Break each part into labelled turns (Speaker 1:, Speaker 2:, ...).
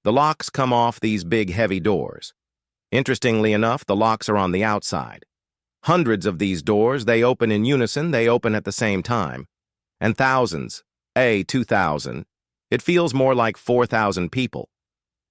Speaker 1: The locks come off these big, heavy doors. Interestingly enough, the locks are on the outside. Hundreds of these doors, they open in unison, they open at the same time. And thousands, 2,000. It feels more like 4,000 people.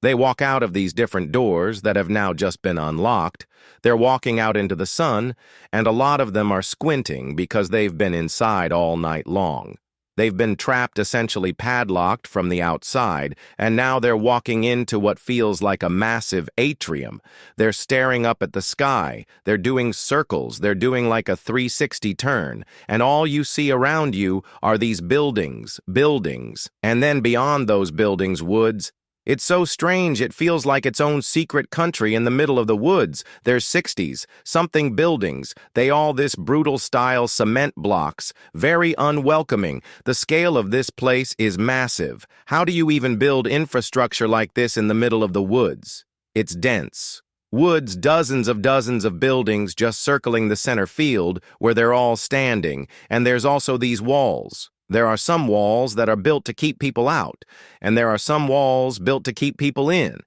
Speaker 1: They walk out of these different doors that have now just been unlocked. They're walking out into the sun, and a lot of them are squinting because they've been inside all night long. They've been trapped, essentially padlocked from the outside, and now they're walking into what feels like a massive atrium. They're staring up at the sky. They're doing circles. They're doing like a 360 turn. And all you see around you are these buildings, and then beyond those buildings, woods. It's so strange, it feels like its own secret country in the middle of the woods. There's 60s-something buildings. They all this brutal-style cement blocks, very unwelcoming. The scale of this place is massive. How do you even build infrastructure like this in the middle of the woods? It's dense. Woods, dozens of buildings just circling the center field where they're all standing, and there's also these walls. There are some walls that are built to keep people out, and there are some walls built to keep people in.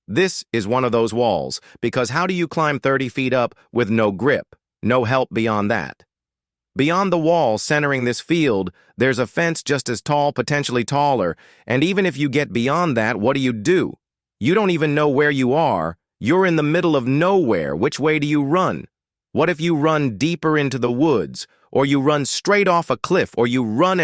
Speaker 1: This is one of those walls, because how do you climb 30 feet up with no grip, no help beyond that? Beyond the wall centering this field, there's a fence just as tall, potentially taller, and even if you get beyond that, what do? You don't even know where you are. You're in the middle of nowhere. Which way do you run? What if you run deeper into the woods? Or you run straight off a cliff, or you run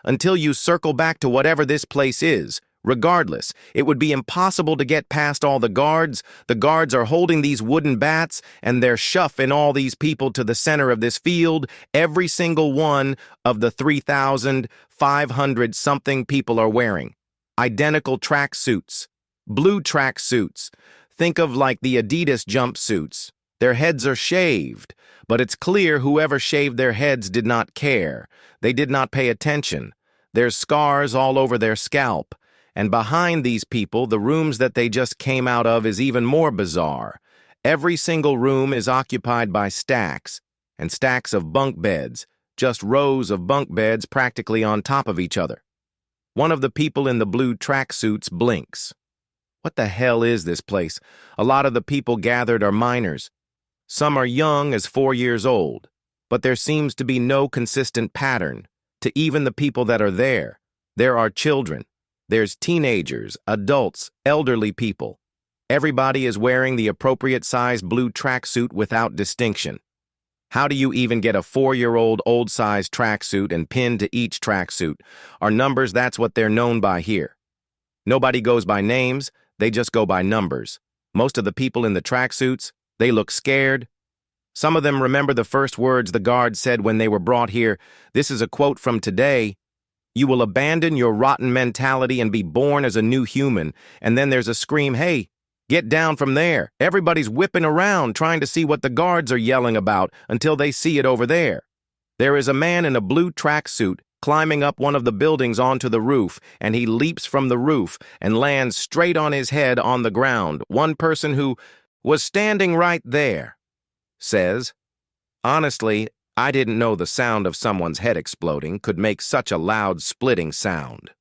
Speaker 1: until you circle back to whatever this place is. Regardless, it would be impossible to get past all the guards. The guards are holding these wooden bats, and they're shoving all these people to the center of this field. Every single one of the 3,500-something people are wearing identical track suits, blue track suits. Think of like the Adidas jumpsuits. Their heads are shaved, but it's clear whoever shaved their heads did not care. They did not pay attention. There's scars all over their scalp. And behind these people, the rooms that they just came out of is even more bizarre. Every single room is occupied by stacks, and stacks of bunk beds, just rows of bunk beds practically on top of each other. One of the people in the blue tracksuits blinks. What the hell is this place? A lot of the people gathered are minors. Some are young as 4 years old, but there seems to be no consistent pattern to even the people that are there. There are children. There's teenagers, adults, elderly people. Everybody is wearing the appropriate size blue tracksuit without distinction. How do you even get a 4-year-old old-size tracksuit and pin to each tracksuit? Are numbers, that's what they're known by here. Nobody goes by names, they just go by numbers. Most of the people in the tracksuits, they look scared. Some of them remember the first words the guards said when they were brought here. This is a quote from today. "You will abandon your rotten mentality and be born as a new human." And then there's a scream, "Hey, get down from there." Everybody's whipping around trying to see what the guards are yelling about until they see it over there. There is a man in a blue tracksuit climbing up one of the buildings onto the roof, and he leaps from the roof and lands straight on his head on the ground. One person who was standing right there says, "Honestly, I didn't know the sound of someone's head exploding could make such a loud splitting sound.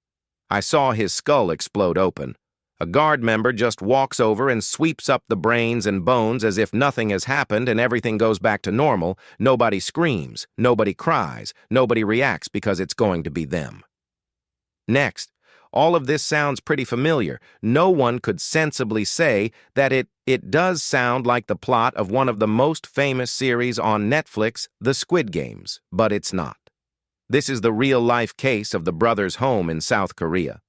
Speaker 1: I saw his skull explode open. A guard member just walks over and sweeps up the brains and bones as if nothing has happened and everything goes back to normal. Nobody screams, nobody cries, nobody reacts because it's going to be them." Next, all of this sounds pretty familiar. No one could sensibly say that it does sound like the plot of one of the most famous series on Netflix, The Squid Games, but it's not. This is the real-life case of the brothers' home in South Korea.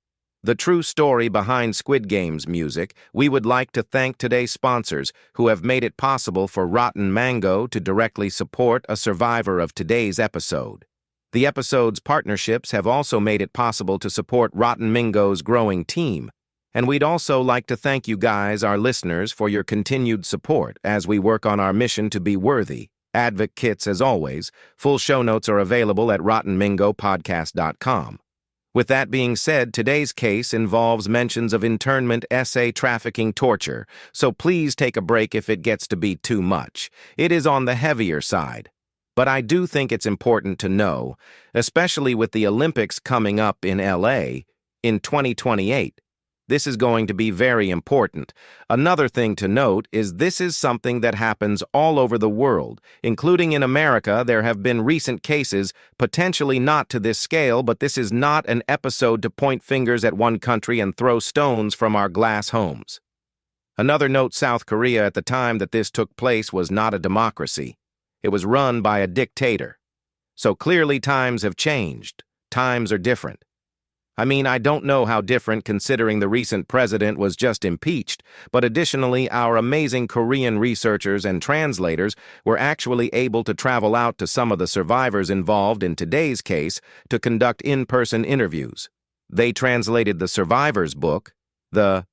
Speaker 1: The true story behind Squid Game's music. We would like to thank today's sponsors who have made it possible for Rotten Mango to directly support a survivor of today's episode. The episode's partnerships have also made it possible to support Rotten Mango's growing team. And we'd also like to thank you guys, our listeners, for your continued support as we work on our mission to be worthy advocates as always. Full show notes are available at rottenmangopodcast.com. With that being said, today's case involves mentions of internment, trafficking, torture, so please take a break if it gets to be too much. It is on the heavier side. But I do think it's important to know, especially with the Olympics coming up in LA in 2028, This is going to be very important. Another thing to note is this is something that happens all over the world, including in America. There have been recent cases, potentially not to this scale, but this is not an episode to point fingers at one country and throw stones from our glass homes. Another note: South Korea at the time that this took place was not a democracy. It was run by a dictator. So clearly times have changed. Times are different. I mean, I don't know how different considering the recent president was just impeached, but additionally, our amazing Korean researchers and translators were actually able to travel out to some of the survivors involved in today's case to conduct in-person interviews. They translated the survivor's book, The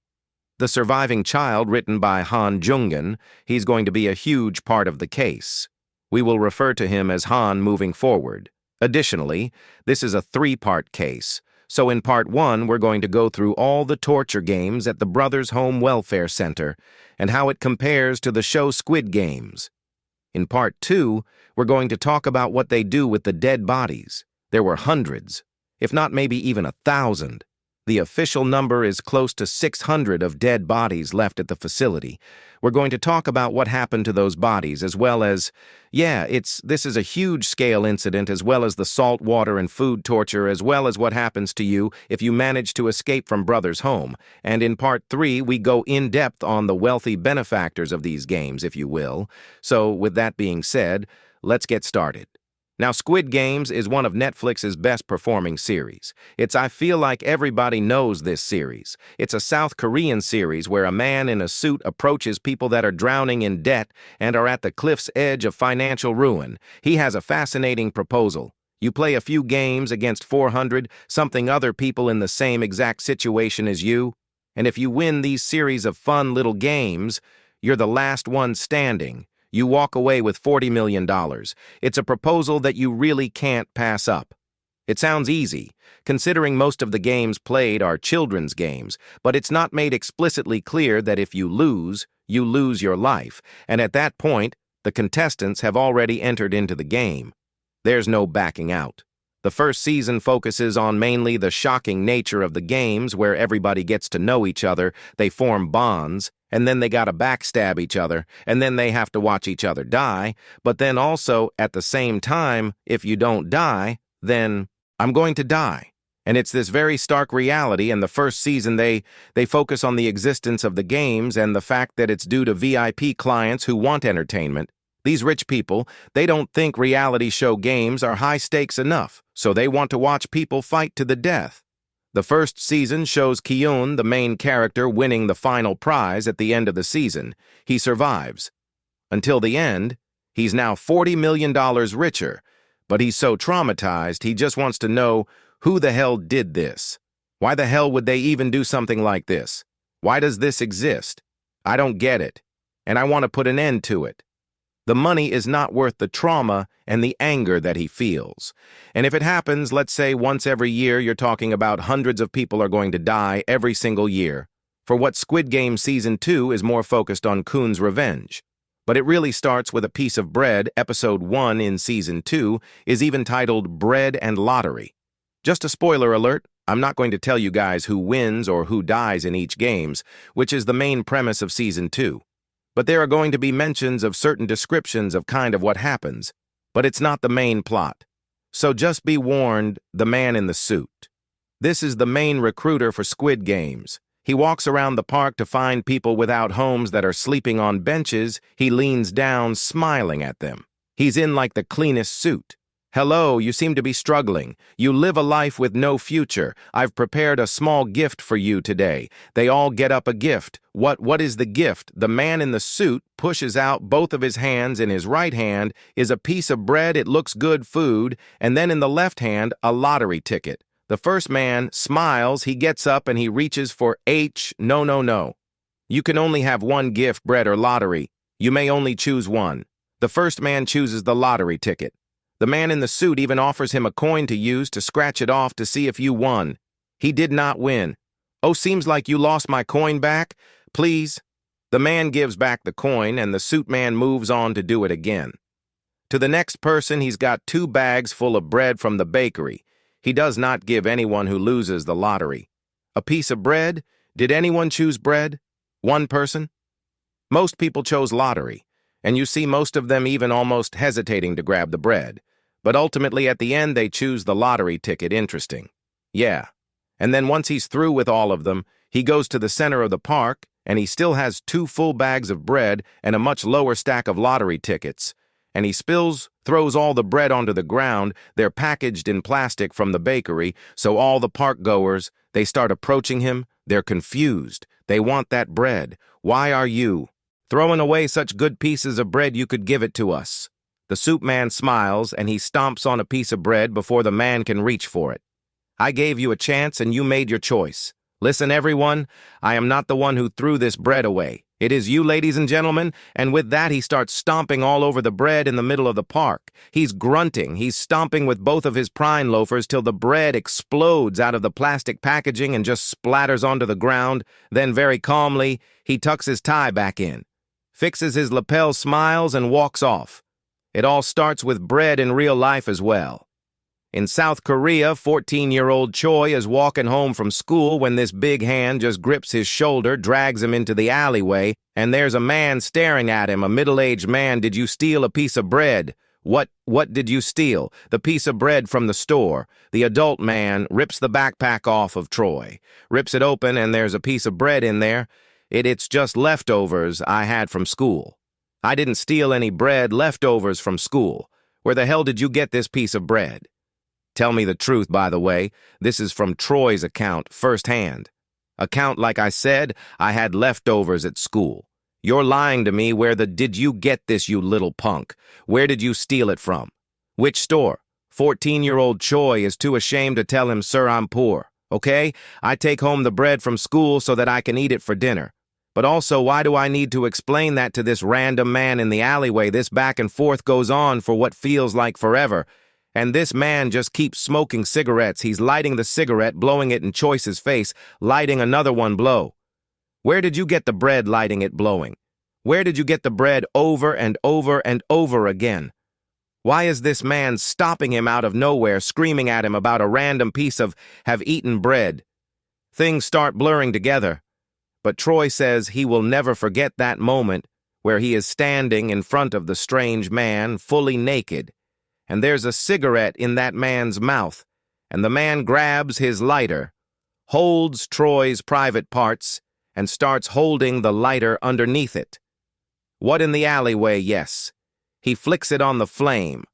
Speaker 1: Surviving Child, written by Han Jungen. He's going to be a huge part of the case. We will refer to him as Han moving forward. Additionally, this is a three-part case. So in part 1, we're going to go through all the torture games at the Brothers Home Welfare Center and how it compares to the show Squid Games. In part 2, we're going to talk about what they do with the dead bodies. There were hundreds, if not maybe even 1,000. The official number is close to 600 of dead bodies left at the facility. We're going to talk about what happened to those bodies, as well as, this is a huge-scale incident, as well as the salt water and food torture, as well as what happens to you if you manage to escape from Brothers Home. And in part 3, we go in-depth on the wealthy benefactors of these games, if you will. So, with that being said, let's get started. Now, Squid Games is one of Netflix's best-performing series. I feel like everybody knows this series. It's a South Korean series where a man in a suit approaches people that are drowning in debt and are at the cliff's edge of financial ruin. He has a fascinating proposal. You play a few games against 400-something other people in the same exact situation as you, and if you win these series of fun little games, you're the last one standing. You walk away with $40 million. It's a proposal that you really can't pass up. It sounds easy, considering most of the games played are children's games, but it's not made explicitly clear that if you lose your life, and at that point, the contestants have already entered into the game. There's no backing out. The first season focuses on mainly the shocking nature of the games where everybody gets to know each other, they form bonds, and then they gotta backstab each other, and then they have to watch each other die, but then also, at the same time, if you don't die, then I'm going to die. And it's this very stark reality. In the first season, they focus on the existence of the games and the fact that it's due to VIP clients who want entertainment. These rich people, they don't think reality show games are high stakes enough, so they want to watch people fight to the death. The first season shows Kyun, the main character, winning the final prize at the end of the season. He survives. Until the end, he's now $40 million richer, but he's so traumatized he just wants to know who the hell did this. Why the hell would they even do something like this? Why does this exist? I don't get it, and I want to put an end to it. The money is not worth the trauma and the anger that he feels. And if it happens, let's say once every year, you're talking about hundreds of people are going to die every single year. For what Squid Game Season 2 is more focused on Kun's revenge. But it really starts with a piece of bread. Episode 1 in Season 2 is even titled Bread and Lottery. Just a spoiler alert, I'm not going to tell you guys who wins or who dies in each games, which is the main premise of Season 2. But there are going to be mentions of certain descriptions of kind of what happens, but it's not the main plot. So just be warned, the man in the suit. This is the main recruiter for Squid Games. He walks around the park to find people without homes that are sleeping on benches. He leans down, smiling at them. He's in like the cleanest suit. Hello, you seem to be struggling. You live a life with no future. I've prepared a small gift for you today. They all get up a gift. What is the gift? The man in the suit pushes out both of his hands. In his right hand is a piece of bread. It looks good food. And then in the left hand, a lottery ticket. The first man smiles. He gets up and he reaches for No. You can only have one gift, bread or lottery. You may only choose one. The first man chooses the lottery ticket. The man in the suit even offers him a coin to use to scratch it off to see if you won. He did not win. Oh, seems like you lost my coin back? Please? The man gives back the coin, and the suit man moves on to do it again. To the next person, he's got 2 bags full of bread from the bakery. He does not give anyone who loses the lottery. A piece of bread? Did anyone choose bread? One person? Most people chose lottery, and you see most of them even almost hesitating to grab the bread. But ultimately, at the end, they choose the lottery ticket. Interesting. Yeah. And then once he's through with all of them, he goes to the center of the park, and he still has 2 full bags of bread and a much lower stack of lottery tickets. And he throws all the bread onto the ground. They're packaged in plastic from the bakery, so all the park goers, they start approaching him. They're confused. They want that bread. Why are you throwing away such good pieces of bread? You could give it to us. The soup man smiles, and he stomps on a piece of bread before the man can reach for it. I gave you a chance, and you made your choice. Listen, everyone, I am not the one who threw this bread away. It is you, ladies and gentlemen, and with that he starts stomping all over the bread in the middle of the park. He's grunting, he's stomping with both of his prime loafers till the bread explodes out of the plastic packaging and just splatters onto the ground. Then very calmly, he tucks his tie back in, fixes his lapel, smiles, and walks off. It all starts with bread in real life as well. In South Korea, 14-year-old Choi is walking home from school when this big hand just grips his shoulder, drags him into the alleyway, and there's a man staring at him, a middle-aged man. Did you steal a piece of bread? What did you steal? The piece of bread from the store. The adult man rips the backpack off of Troy, rips it open, and there's a piece of bread in there. It's just leftovers I had from school. I didn't steal any bread, leftovers from school. Where the hell did you get this piece of bread? Tell me the truth, by the way. This is from Troy's account, firsthand. Account, like I said, I had leftovers at school. You're lying to me. Where did you get this, you little punk? Where did you steal it from? Which store? 14-year-old Choi is too ashamed to tell him, sir, I'm poor. Okay? I take home the bread from school so that I can eat it for dinner. But also, why do I need to explain that to this random man in the alleyway? This back and forth goes on for what feels like forever. And this man just keeps smoking cigarettes. He's lighting the cigarette, blowing it in Choice's face, lighting another one, blow. Where did you get the bread, lighting it, blowing? Where did you get the bread, over and over and over again? Why is this man stopping him out of nowhere, screaming at him about a random piece of have-eaten bread? Things start blurring together. But Troy says he will never forget that moment where he is standing in front of the strange man, fully naked. And there's a cigarette in that man's mouth, and the man grabs his lighter, holds Troy's private parts, and starts holding the lighter underneath it. What in the alleyway? Yes. He flicks it on the flame.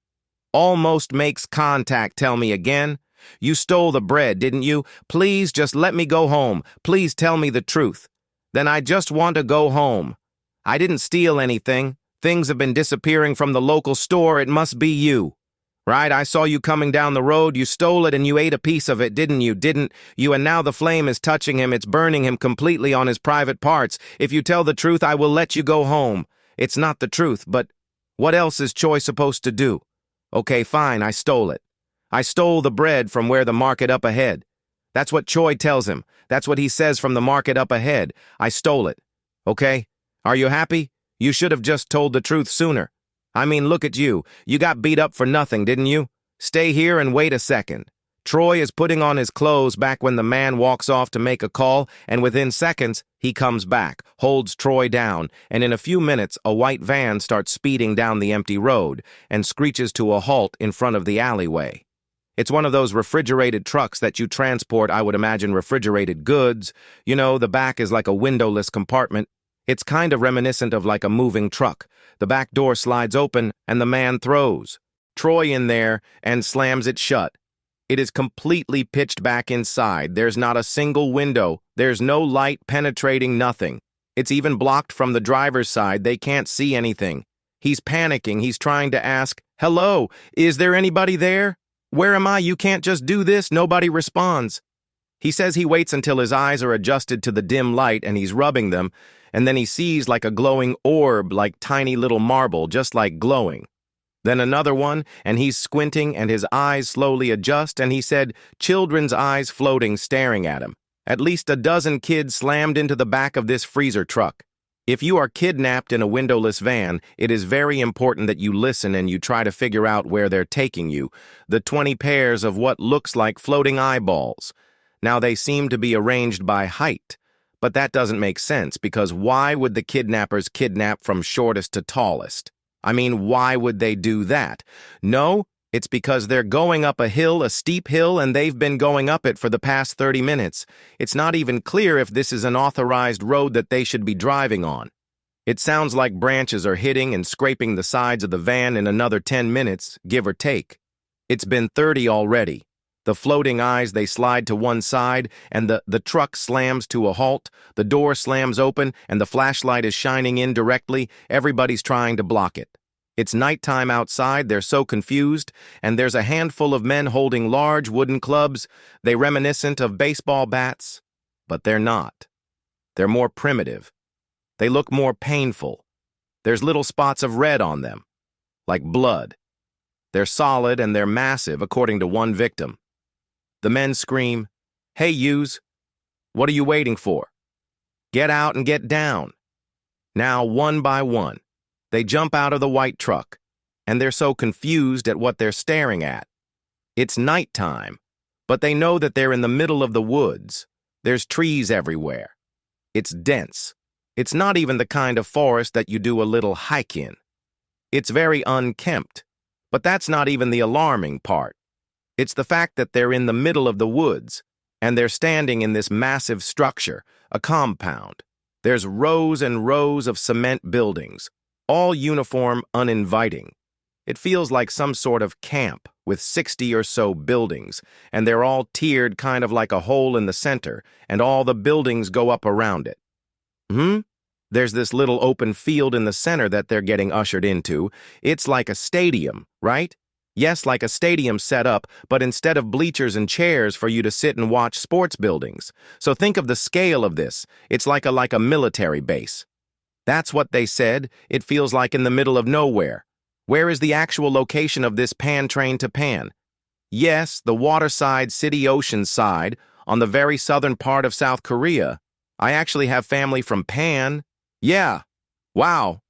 Speaker 1: Almost makes contact. Tell me again. You stole the bread, didn't you? Please just let me go home. Please tell me the truth. Then I just want to go home. I didn't steal anything. Things have been disappearing from the local store. It must be you. Right, I saw you coming down the road. You stole it and you ate a piece of it, didn't you? Didn't you? And now the flame is touching him. It's burning him completely on his private parts. If you tell the truth, I will let you go home. It's not the truth, but what else is Choi supposed to do? Okay, fine, I stole it. I stole the bread from where the market up ahead. That's what Choi tells him. That's what he says, from the market up ahead. I stole it. Okay? Are you happy? You should have just told the truth sooner. I mean, look at you. You got beat up for nothing, didn't you? Stay here and wait a second. Troy is putting on his clothes back when the man walks off to make a call, and within seconds, he comes back, holds Troy down, and in a few minutes, a white van starts speeding down the empty road and screeches to a halt in front of the alleyway. It's one of those refrigerated trucks that you transport, I would imagine, refrigerated goods. You know, the back is like a windowless compartment. It's kind of reminiscent of like a moving truck. The back door slides open, and the man throws Troy in there and slams it shut. It is completely pitched back inside. There's not a single window. There's no light penetrating, nothing. It's even blocked from the driver's side. They can't see anything. He's panicking. He's trying to ask, "Hello, is there anybody there? Where am I? You can't just do this." Nobody responds. He says he waits until his eyes are adjusted to the dim light and he's rubbing them, and then he sees like a glowing orb, like tiny little marble, just like glowing. Then another one, and he's squinting and his eyes slowly adjust, and he said, children's eyes floating, staring at him. At least a dozen kids slammed into the back of this freezer truck. If you are kidnapped in a windowless van, it is very important that you listen and you try to figure out where they're taking you. The 20 pairs of what looks like floating eyeballs. Now they seem to be arranged by height, But that doesn't make sense because why would the kidnappers kidnap from shortest to tallest? I mean, why would they do that? No, it's because they're going up a hill, a steep hill, and they've been going up it for the past 30 minutes. It's not even clear if this is an authorized road that they should be driving on. It sounds like branches are hitting and scraping the sides of the van in another 10 minutes, give or take. It's been 30 already. The floating eyes, they slide to one side, and the truck slams to a halt. The door slams open, and the flashlight is shining in directly. Everybody's trying to block it. It's nighttime outside, they're so confused, and there's a handful of men holding large wooden clubs. They reminiscent of baseball bats, but they're not. They're more primitive. They look more painful. There's little spots of red on them, like blood. They're solid and they're massive, according to one victim. The men scream, "Hey, yous, what are you waiting for? Get out and get down." Now, one by one, they jump out of the white truck, and they're so confused at what they're staring at. It's nighttime, but they know that they're in the middle of the woods. There's trees everywhere. It's dense. It's not even the kind of forest that you do a little hike in. It's very unkempt, but that's not even the alarming part. It's the fact that they're in the middle of the woods, and they're standing in this massive structure, a compound. There's rows and rows of cement buildings, all uniform, uninviting. It feels like some sort of camp with 60 or so buildings, and they're all tiered kind of like a hole in the center, and all the buildings go up around it. There's this little open field in the center that they're getting ushered into. It's like a stadium, right? Yes, like a stadium set up, but instead of bleachers and chairs for you to sit and watch sports buildings. So think of the scale of this. It's like a military base. That's what they said. It feels like in the middle of nowhere. Where is the actual location of this Pan train to Pan? Yes, the waterside, city ocean side, on the very southern part of South Korea. I actually have family from Pan. Yeah. Wow.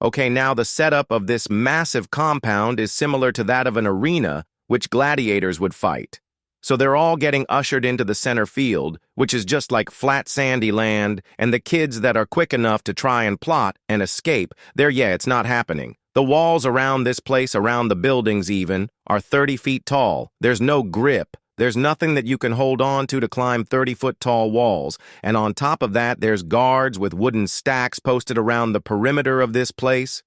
Speaker 1: Okay, now the setup of this massive compound is similar to that of an arena which gladiators would fight. So they're all getting ushered into the center field, which is just like flat sandy land, and the kids that are quick enough to try and plot and escape, it's not happening. The walls around this place, around the buildings even, are 30 feet tall. There's no grip. There's nothing that you can hold on to climb 30-foot-tall walls, and on top of that, there's guards with wooden stacks posted around the perimeter of this place.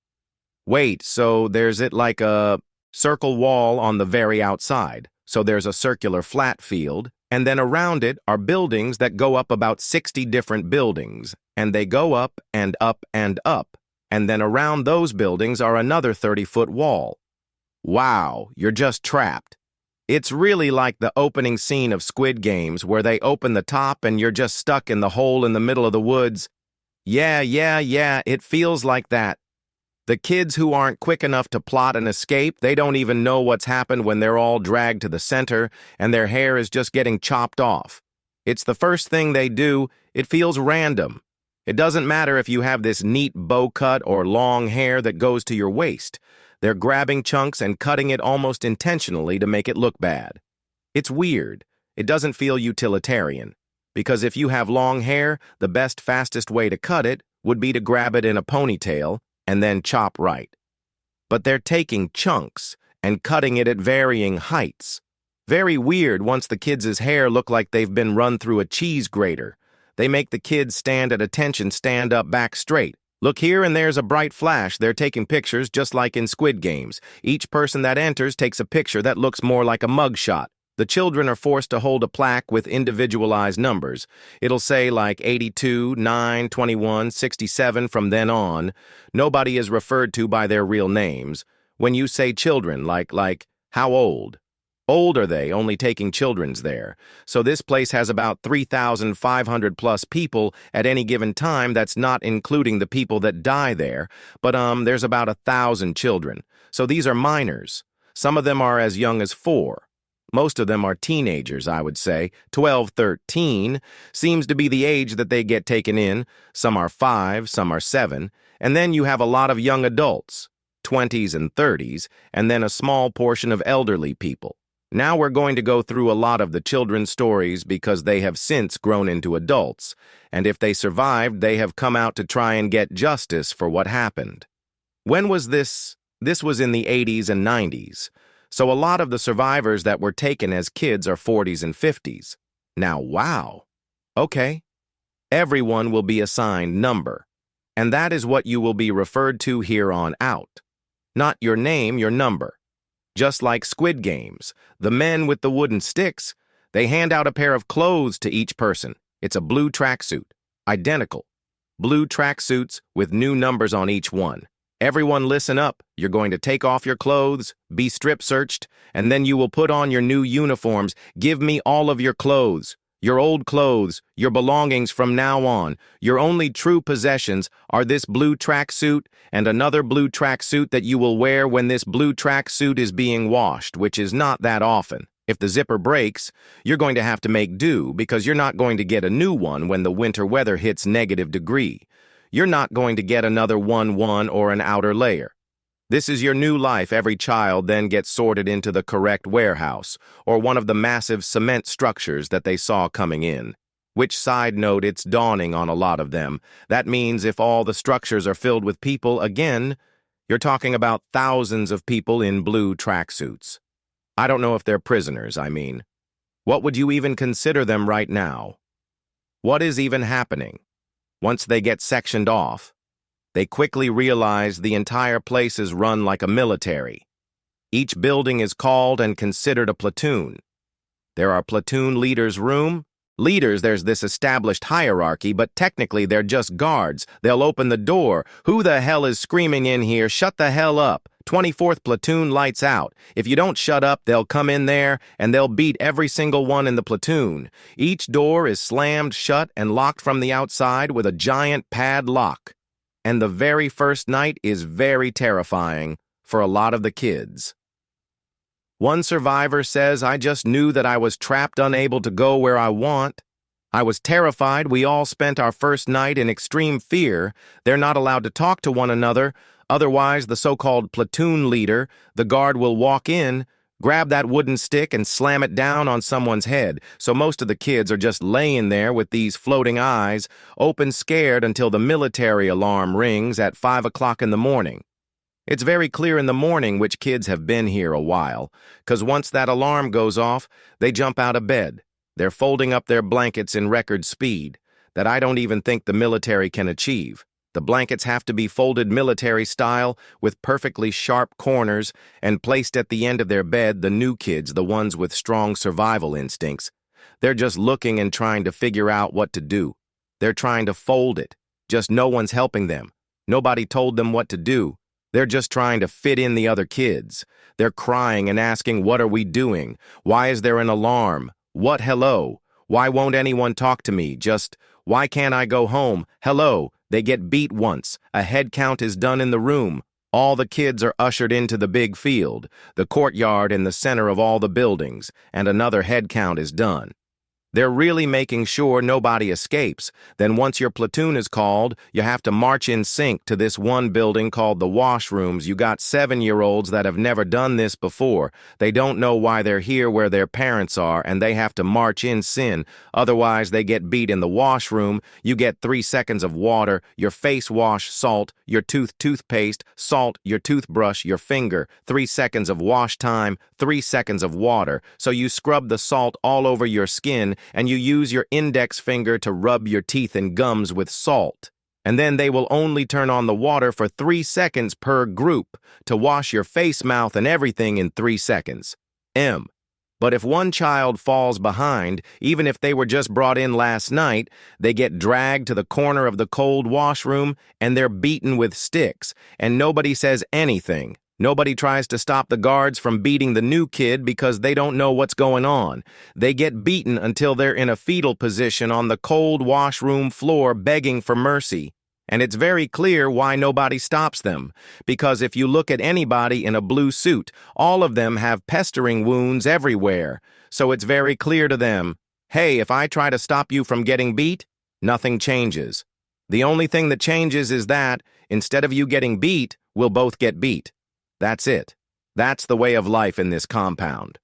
Speaker 1: Wait, so there's like a circle wall on the very outside, so there's a circular flat field, and then around it are buildings that go up about 60 different buildings, and they go up and up and up, and then around those buildings are another 30-foot wall. Wow, you're just trapped. It's really like the opening scene of Squid Games where they open the top and you're just stuck in the hole in the middle of the woods. Yeah, it feels like that. The kids who aren't quick enough to plot and escape, they don't even know what's happened when they're all dragged to the center and their hair is just getting chopped off. It's the first thing they do. It feels random. It doesn't matter if you have this neat bow cut or long hair that goes to your waist. They're grabbing chunks and cutting it almost intentionally to make it look bad. It's weird. It doesn't feel utilitarian. Because if you have long hair, the best, fastest way to cut it would be to grab it in a ponytail and then chop right. But they're taking chunks and cutting it at varying heights. Very weird once the kids' hair look like they've been run through a cheese grater. They make the kids stand at attention, stand up back straight. Look here, and there's a bright flash. They're taking pictures just like in Squid Games. Each person that enters takes a picture that looks more like a mugshot. The children are forced to hold a plaque with individualized numbers. It'll say like 82, 9, 21, 67 from then on. Nobody is referred to by their real names. When you say children, like how old? Old are they, only taking children's there. So this place has about 3,500 plus people at any given time. That's not including the people that die there. But there's about 1,000 children. So these are minors. Some of them are as young as 4. Most of them are teenagers, I would say. 12, 13 seems to be the age that they get taken in. Some are 5, some are 7. And then you have a lot of young adults, 20s and 30s, and then a small portion of elderly people. Now we're going to go through a lot of the children's stories because they have since grown into adults, and if they survived, they have come out to try and get justice for what happened. When was this? This was in the 80s and 90s, so a lot of the survivors that were taken as kids are 40s and 50s. Now, wow. Okay. Everyone will be assigned number, and that is what you will be referred to here on out. Not your name, your number. Just like Squid Games, the men with the wooden sticks, they hand out a pair of clothes to each person. It's a blue tracksuit, identical. Blue tracksuits with new numbers on each one. Everyone listen up. You're going to take off your clothes, be strip searched, and then you will put on your new uniforms. Give me all of your clothes. Your old clothes, your belongings from now on. Your only true possessions are this blue tracksuit and another blue tracksuit that you will wear when this blue tracksuit is being washed, which is not that often. If the zipper breaks, you're going to have to make do because you're not going to get a new one when the winter weather hits -degree. You're not going to get another one or an outer layer. This is your new life. Every child then gets sorted into the correct warehouse or one of the massive cement structures that they saw coming in. Which, side note, it's dawning on a lot of them. That means if all the structures are filled with people, again, you're talking about thousands of people in blue tracksuits. I don't know if they're prisoners, I mean. What would you even consider them right now? What is even happening? Once they get sectioned off, they quickly realize the entire place is run like a military. Each building is called and considered a platoon. There are platoon leaders' room. Leaders, there's this established hierarchy, but technically they're just guards. They'll open the door. Who the hell is screaming in here? Shut the hell up. 24th platoon lights out. If you don't shut up, they'll come in there and they'll beat every single one in the platoon. Each door is slammed shut and locked from the outside with a giant padlock. And the very first night is very terrifying for a lot of the kids. One survivor says, "I just knew that I was trapped, unable to go where I want. I was terrified. We all spent our first night in extreme fear. They're not allowed to talk to one another. Otherwise, the so-called platoon leader, the guard, will walk in, grab that wooden stick and slam it down on someone's head. So most of the kids are just laying there with these floating eyes, open scared until the military alarm rings at 5 o'clock in the morning. It's very clear in the morning which kids have been here a while, 'cause once that alarm goes off, they jump out of bed. They're folding up their blankets in record speed that I don't even think the military can achieve. The blankets have to be folded military style with perfectly sharp corners and placed at the end of their bed. The new kids, the ones with strong survival instincts, they're just looking and trying to figure out what to do. They're trying to fold it. Just no one's helping them. Nobody told them what to do. They're just trying to fit in the other kids. They're crying and asking, "What are we doing? Why is there an alarm? What, hello? Why won't anyone talk to me? Just, why can't I go home? Hello?" They get beat once. A head count is done in the room. All the kids are ushered into the big field, the courtyard in the center of all the buildings, and another head count is done. They're really making sure nobody escapes. Then once your platoon is called, you have to march in sync to this one building called the washrooms. You got 7-year-olds that have never done this before. They don't know why they're here where their parents are, and they have to march in sync. Otherwise, they get beat in the washroom. You get 3 seconds of water, your face wash, salt, your toothpaste, salt, your toothbrush, your finger, 3 seconds of wash time, 3 seconds of water. So you scrub the salt all over your skin, and you use your index finger to rub your teeth and gums with salt. And then they will only turn on the water for 3 seconds per group to wash your face, mouth, and everything in 3 seconds. But if one child falls behind, even if they were just brought in last night, they get dragged to the corner of the cold washroom and they're beaten with sticks, and nobody says anything. Nobody tries to stop the guards from beating the new kid because they don't know what's going on. They get beaten until they're in a fetal position on the cold washroom floor begging for mercy. And it's very clear why nobody stops them. Because if you look at anybody in a blue suit, all of them have pestering wounds everywhere. So it's very clear to them, hey, if I try to stop you from getting beat, nothing changes. The only thing that changes is that, instead of you getting beat, we'll both get beat. That's it. That's the way of life in this compound.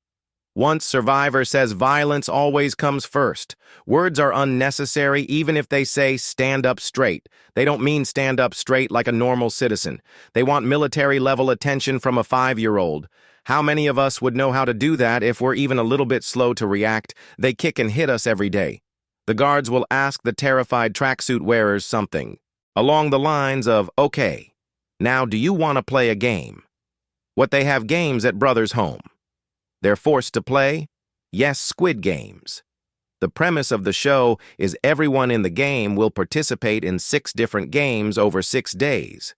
Speaker 1: Once Survivor says violence always comes first. Words are unnecessary even if they say stand up straight. They don't mean stand up straight like a normal citizen. They want military-level attention from a 5-year-old. How many of us would know how to do that if we're even a little bit slow to react? They kick and hit us every day. The guards will ask the terrified tracksuit wearers something, along the lines of, okay, now do you want to play a game? What they have games at Brothers' home. They're forced to play? Yes, Squid Games. The premise of the show is everyone in the game will participate in 6 different games over 6 days.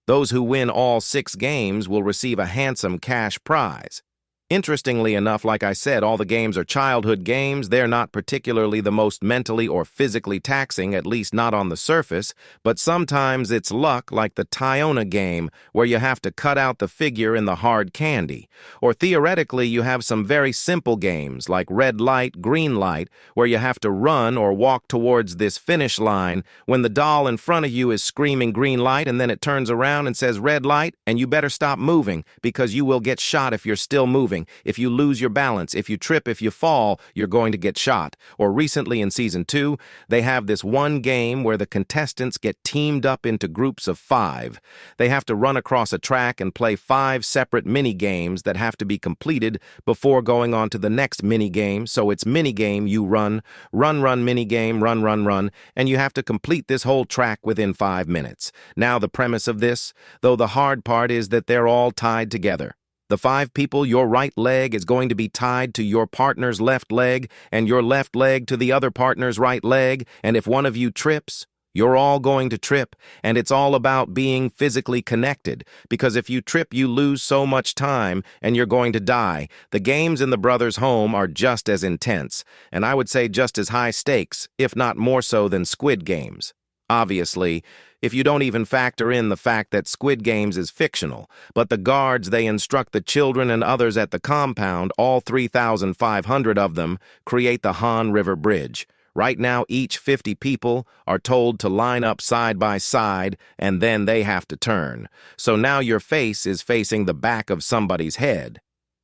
Speaker 1: Those who win all 6 games will receive a handsome cash prize. Interestingly enough, like I said, all the games are childhood games. They're not particularly the most mentally or physically taxing, at least not on the surface, but sometimes it's luck, like the Tiona game, where you have to cut out the figure in the hard candy. Or theoretically, you have some very simple games, like red light, green light, where you have to run or walk towards this finish line when the doll in front of you is screaming green light and then it turns around and says red light, and you better stop moving because you will get shot if you're still moving. If you lose your balance, if you trip, if you fall, you're going to get shot. Or recently in Season 2, they have this one game where the contestants get teamed up into groups of 5. They have to run across a track and play 5 separate mini-games that have to be completed before going on to the next mini-game. So it's mini-game, you run, mini-game, run, and you have to complete this whole track within 5 minutes. Now the premise of this, though the hard part is that they're all tied together. The 5 people, your right leg is going to be tied to your partner's left leg, and your left leg to the other partner's right leg, and if one of you trips, you're all going to trip, and it's all about being physically connected, because if you trip, you lose so much time, and you're going to die. The games in the Brothers' home are just as intense, and I would say just as high stakes, if not more so than Squid Games. Obviously, if you don't even factor in the fact that Squid Games is fictional, but the guards, they instruct the children and others at the compound, all 3,500 of them, create the Han River Bridge. Right now, each 50 people are told to line up side by side, and then they have to turn. So now your face is facing the back of somebody's head.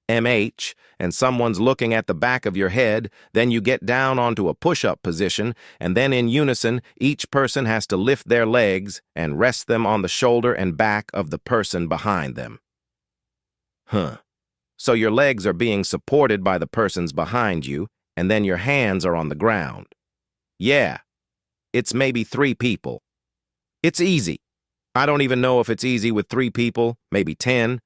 Speaker 1: MH, and someone's looking at the back of your head, then you get down onto a push-up position, and then in unison, each person has to lift their legs and rest them on the shoulder and back of the person behind them. So your legs are being supported by the persons behind you, and then your hands are on the ground. Yeah, it's maybe 3 people. It's easy. I don't even know if it's easy with 3 people, maybe 10.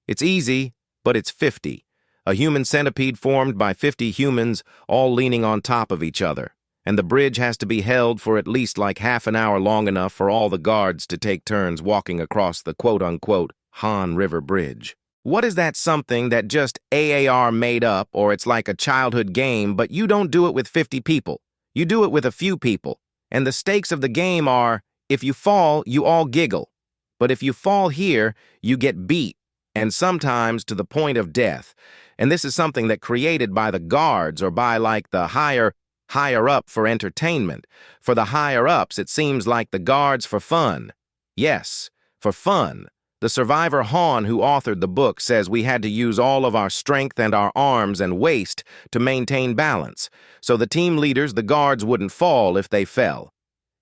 Speaker 1: It's easy, but it's 50. A human centipede formed by 50 humans all leaning on top of each other. And the bridge has to be held for at least like half an hour, long enough for all the guards to take turns walking across the quote-unquote Han River Bridge. What is that something that just AAR made up, or it's like a childhood game, but you don't do it with 50 people. You do it with a few people. And the stakes of the game are, if you fall, you all giggle. But if you fall here, you get beat, and sometimes to the point of death. And this is something that created by the guards or by like the higher up for entertainment. For the higher ups, it seems like the guards for fun. Yes, for fun. The survivor Han, who authored the book, says we had to use all of our strength and our arms and waist to maintain balance. So the team leaders, the guards, wouldn't fall if they fell.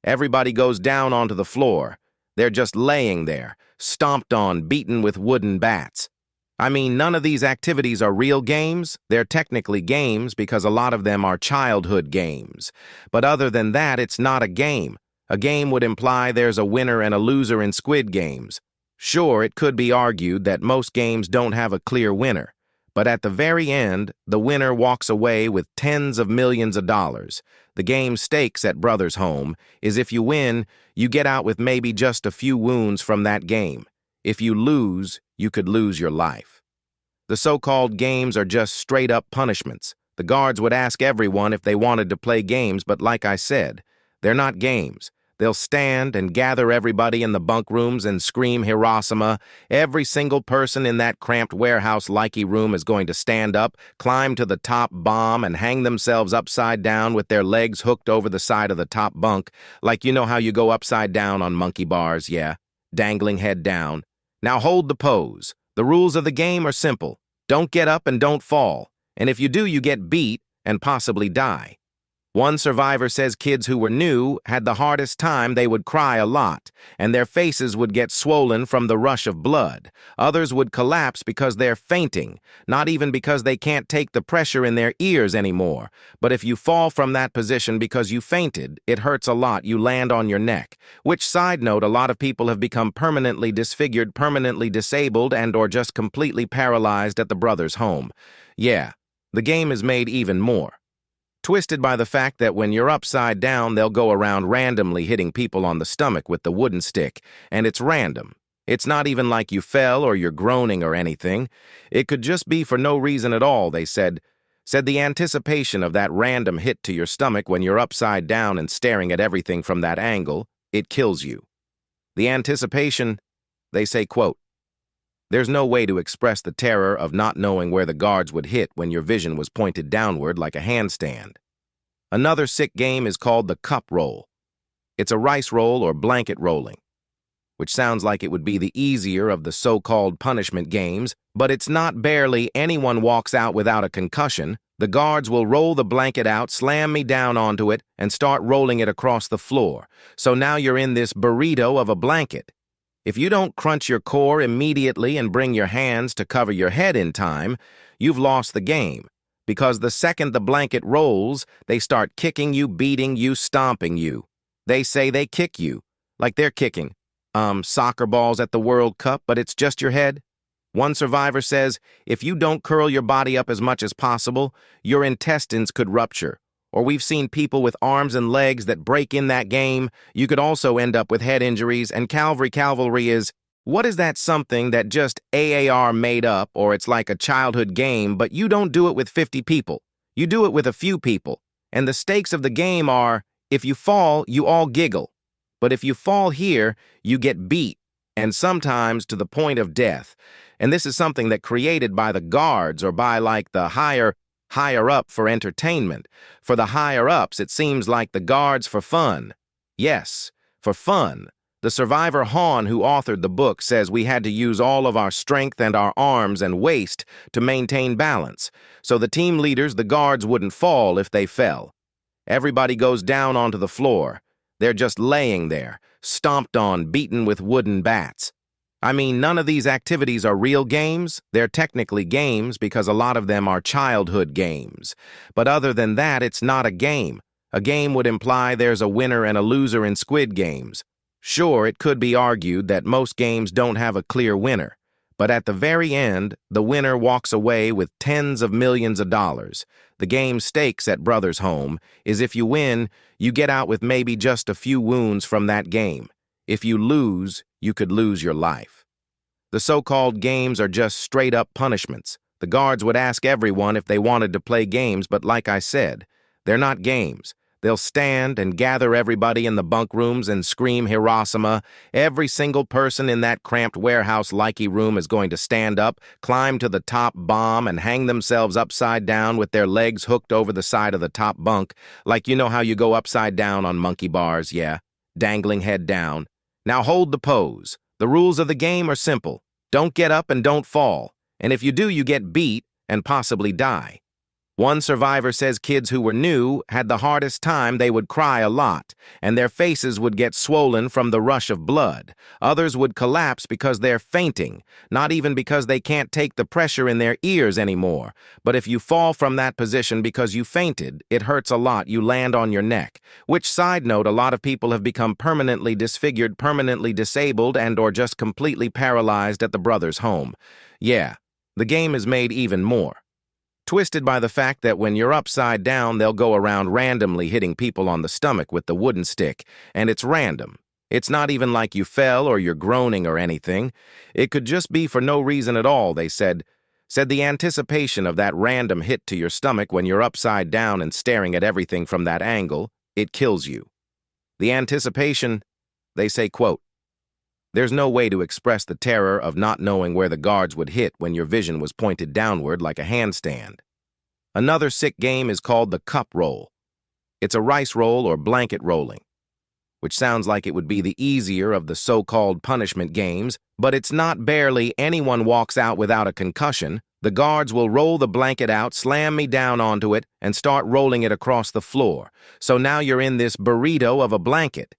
Speaker 1: Everybody goes down onto the floor. They're just laying there, stomped on, beaten with wooden bats. I mean, none of these activities are real games. They're technically games because a lot of them are childhood games. But other than that, it's not a game. A game would imply there's a winner and a loser in Squid Games. Sure, it could be argued that most games don't have a clear winner. But at the very end, the winner walks away with tens of millions of dollars. The game's stakes at Brothers' home is if you win, you get out with maybe just a few wounds from that game. If you lose, you could lose your life. The so-called games are just straight-up punishments. The guards would ask everyone if they wanted to play games, but like I said, they're not games. They'll stand and gather everybody in the bunk rooms and scream Hiroshima. Every single person in that cramped warehouse-likey room is going to stand up, climb to the top bomb, and hang themselves upside down with their legs hooked over the side of the top bunk, like you know how you go upside down on monkey bars, yeah, dangling head down. Now hold the pose. The rules of the game are simple. Don't get up and don't fall. and if you do, you get beat and possibly die. One survivor says kids who were new had the hardest time. They would cry a lot, and their faces would get swollen from the rush of blood. Others would collapse because they're fainting, not even because they can't take the pressure in their ears anymore. But if you fall from that position because you fainted, it hurts a lot. You land on your neck. Which, side note, a lot of people have become permanently disfigured, permanently disabled, and/or just completely paralyzed at the brother's home. Yeah, the game is made even more twisted by the fact that when you're upside down, they'll go around randomly hitting people on the stomach with the wooden stick, and it's random. It's not even like you fell or you're groaning or anything. It could just be for no reason at all, they said. The anticipation of that random hit to your stomach when you're upside down and staring at everything from that angle, it kills you. The anticipation, they say, quote, "There's no way to express the terror of not knowing where the guards would hit when your vision was pointed downward like a handstand." Another sick game is called the cup roll. It's a rice roll or blanket rolling, which sounds like it would be the easier of the so-called punishment games, but it's not. Barely anyone walks out without a concussion. The guards will roll the blanket out, slam me down onto it, and start rolling it across the floor. So now you're in this burrito of a blanket. If you don't crunch your core immediately and bring your hands to cover your head in time, you've lost the game. Because the second the blanket rolls, they start kicking you, beating you, stomping you. They say they kick you, like they're kicking soccer balls at the World Cup, but it's just your head. One survivor says, if you don't curl your body up as much as possible, your intestines could rupture. Or we've seen people with arms and legs that break in that game. You could also end up with head injuries, and cavalry is, what is that something that just AAR made up, or it's like a childhood game, but you don't do it with 50 people. You do it with a few people. And the stakes of the game are, if you fall, you all giggle. But if you fall here, you get beat, and sometimes to the point of death. And this is something that created by the guards or by like the higher up for entertainment. For the higher-ups, it seems like the guards for fun. Yes, for fun. The survivor Han, who authored the book, says we had to use all of our strength and our arms and waist to maintain balance. So the team leaders, the guards, wouldn't fall if they fell. Everybody goes down onto the floor. They're just laying there, stomped on, beaten with wooden bats. I mean, none of these activities are real games. They're technically games because a lot of them are childhood games. But other than that, it's not a game. A game would imply there's a winner and a loser in Squid Games. Sure, it could be argued that most games don't have a clear winner. But at the very end, the winner walks away with tens of millions of dollars. The game's stakes at Brother's Home is if you win, you get out with maybe just a few wounds from that game. If you lose, you could lose your life. The so-called games are just straight-up punishments. The guards would ask everyone if they wanted to play games, but like I said, they're not games. They'll stand and gather everybody in the bunk rooms and scream Hiroshima. Every single person in that cramped warehouse-likey room is going to stand up, climb to the top bomb, and hang themselves upside down with their legs hooked over the side of the top bunk, like you know how you go upside down on monkey bars, yeah, dangling head down. Now hold the pose. The rules of the game are simple. Don't get up and don't fall. And if you do, you get beat and possibly die. One survivor says kids who were new had the hardest time. They would cry a lot, and their faces would get swollen from the rush of blood. Others would collapse because they're fainting, not even because they can't take the pressure in their ears anymore. But if you fall from that position because you fainted, it hurts a lot. You land on your neck. Which, side note, a lot of people have become permanently disfigured, permanently disabled, and/or just completely paralyzed at the brother's home. Yeah, the game is made even more twisted by the fact that when you're upside down, they'll go around randomly hitting people on the stomach with the wooden stick, and it's random. It's not even like you fell or you're groaning or anything. It could just be for no reason at all, they said. The anticipation of that random hit to your stomach when you're upside down and staring at everything from that angle, it kills you. The anticipation, they say, quote, "There's no way to express the terror of not knowing where the guards would hit when your vision was pointed downward like a handstand." Another sick game is called the cup roll. It's a rice roll or blanket rolling, which sounds like it would be the easier of the so-called punishment games, but it's not. Barely anyone walks out without a concussion. The guards will roll the blanket out, slam me down onto it, and start rolling it across the floor. So now you're in this burrito of a blanket.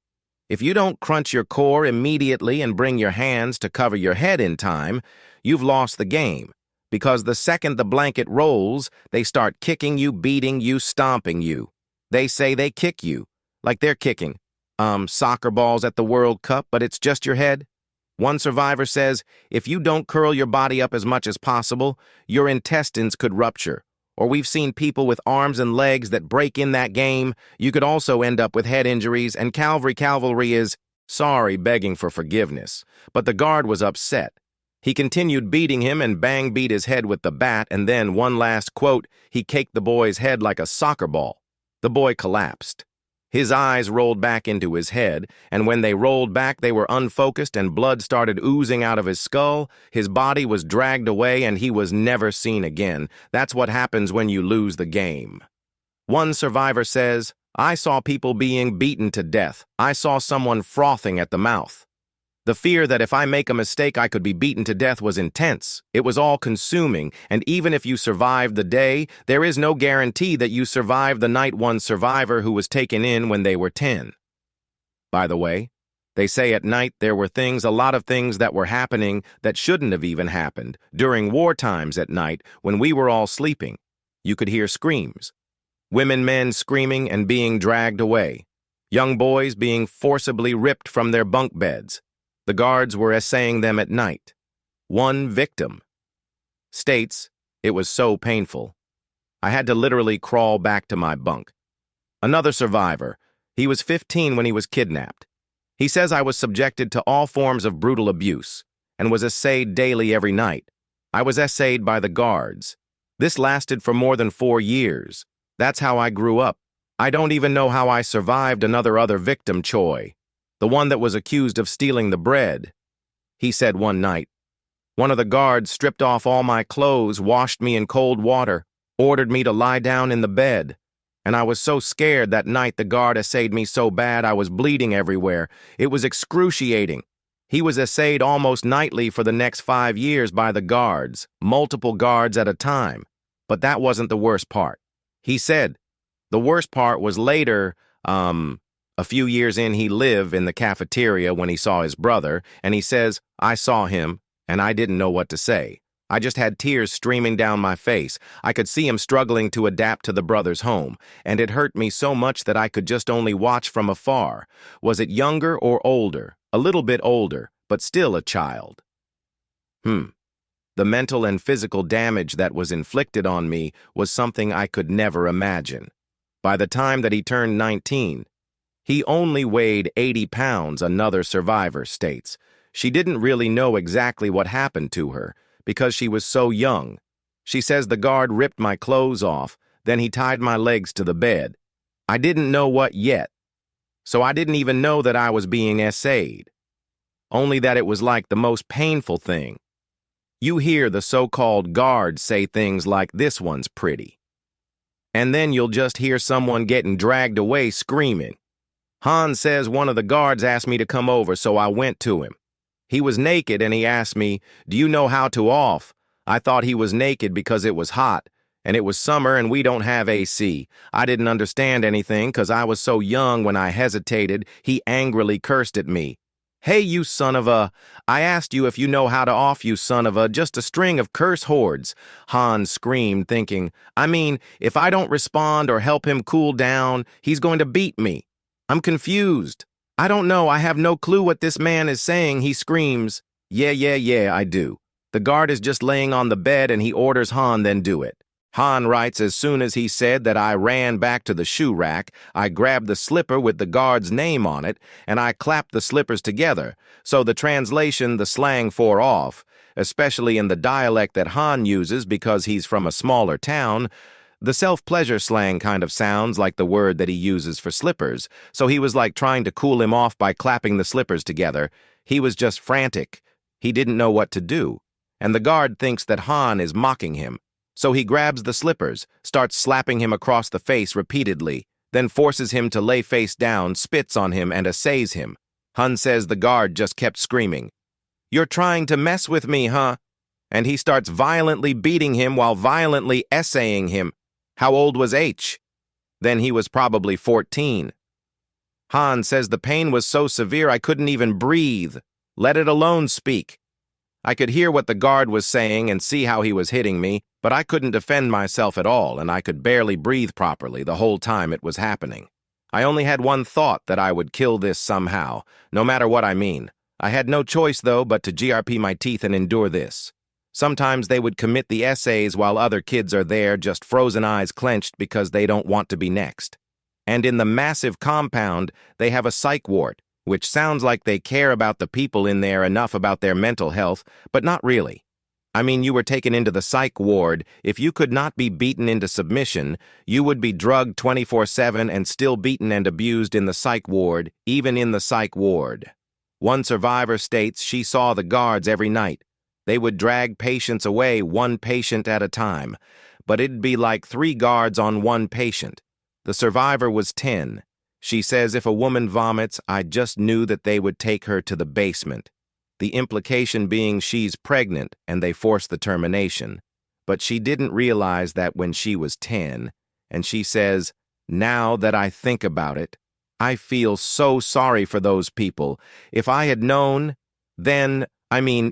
Speaker 1: If you don't crunch your core immediately and bring your hands to cover your head in time, you've lost the game. Because the second the blanket rolls, they start kicking you, beating you, stomping you. They say they kick you, like they're kicking soccer balls at the World Cup, but it's just your head. One survivor says, if you don't curl your body up as much as possible, your intestines could rupture. Or we've seen people with arms and legs that break in that game. You could also end up with head injuries, and cavalry is, sorry, begging for forgiveness. But the guard was upset. He continued beating him and bang beat his head with the bat, and then, one last quote, he caked the boy's head like a soccer ball. The boy collapsed. His eyes rolled back into his head, and when they rolled back, they were unfocused and blood started oozing out of his skull. His body was dragged away and he was never seen again. That's what happens when you lose the game. One survivor says, I saw people being beaten to death. I saw someone frothing at the mouth. The fear that if I make a mistake I could be beaten to death was intense. It was all-consuming, and even if you survived the day, there is no guarantee that you survived the night. One survivor who was taken in when they were 10. By the way, they say at night there were a lot of things that were happening that shouldn't have even happened. During war times at night, when we were all sleeping, you could hear screams. Women, men screaming and being dragged away. Young boys being forcibly ripped from their bunk beds. The guards were assaying them at night. One victim states, it was so painful. I had to literally crawl back to my bunk. Another survivor, he was 15 when he was kidnapped. He says I was subjected to all forms of brutal abuse and was assayed daily every night. I was assayed by the guards. This lasted for more than 4 years. That's how I grew up. I don't even know how I survived. Another victim, Choi. The one that was accused of stealing the bread. He said one night, one of the guards stripped off all my clothes, washed me in cold water, ordered me to lie down in the bed. And I was so scared that night. The guard assayed me so bad I was bleeding everywhere. It was excruciating. He was assayed almost nightly for the next 5 years by the guards, multiple guards at a time. But that wasn't the worst part. He said, the worst part was later, a few years in, he lived in the cafeteria when he saw his brother, and he says, I saw him, and I didn't know what to say. I just had tears streaming down my face. I could see him struggling to adapt to the brother's home, and it hurt me so much that I could just only watch from afar. Was it younger or older? A little bit older, but still a child. The mental and physical damage that was inflicted on me was something I could never imagine. By the time that he turned 19, he only weighed 80 pounds, another survivor states. She didn't really know exactly what happened to her because she was so young. She says the guard ripped my clothes off, then he tied my legs to the bed. I didn't know what yet, so I didn't even know that I was being essayed. Only that it was like the most painful thing. You hear the so-called guards say things like, this one's pretty. And then you'll just hear someone getting dragged away screaming. Han says one of the guards asked me to come over, so I went to him. He was naked and he asked me, do you know how to off? I thought he was naked because it was hot, and it was summer and we don't have AC. I didn't understand anything because I was so young. When I hesitated, he angrily cursed at me. Hey, you son of a... I asked you if you know how to off, you son of a... Just a string of curse hordes. Han screamed, thinking, I mean, if I don't respond or help him cool down, he's going to beat me. I'm confused. I don't know. I have no clue what this man is saying. He screams, yeah, I do. The guard is just laying on the bed and he orders Han then do it. Han writes, as soon as he said that, I ran back to the shoe rack. I grabbed the slipper with the guard's name on it and I clapped the slippers together. So the translation, the slang for off, especially in the dialect that Han uses because he's from a smaller town, the self-pleasure slang kind of sounds like the word that he uses for slippers, so he was like trying to cool him off by clapping the slippers together. He was just frantic. He didn't know what to do. And the guard thinks that Han is mocking him. So he grabs the slippers, starts slapping him across the face repeatedly, then forces him to lay face down, spits on him, and assays him. Han says the guard just kept screaming, "You're trying to mess with me, huh?" and he starts violently beating him while violently essaying him. How old was H? Then he was probably 14. Han says the pain was so severe I couldn't even breathe, let it alone speak. I could hear what the guard was saying and see how he was hitting me, but I couldn't defend myself at all, and I could barely breathe properly the whole time it was happening. I only had one thought, that I would kill this somehow, no matter what I mean. I had no choice, though, but to GRP my teeth and endure this. Sometimes they would commit the essays while other kids are there, just frozen eyes clenched because they don't want to be next. And in the massive compound, they have a psych ward, which sounds like they care about the people in there enough about their mental health, but not really. I mean, you were taken into the psych ward. If you could not be beaten into submission, you would be drugged 24/7 and still beaten and abused in the psych ward, even in the psych ward. One survivor states she saw the guards every night. They would drag patients away, one patient at a time, but it'd be like 3 guards on one patient. The survivor was 10. She says if a woman vomits, I just knew that they would take her to the basement. The implication being she's pregnant and they forced the termination. But she didn't realize that when she was 10, and she says, now that I think about it, I feel so sorry for those people. If I had known, then,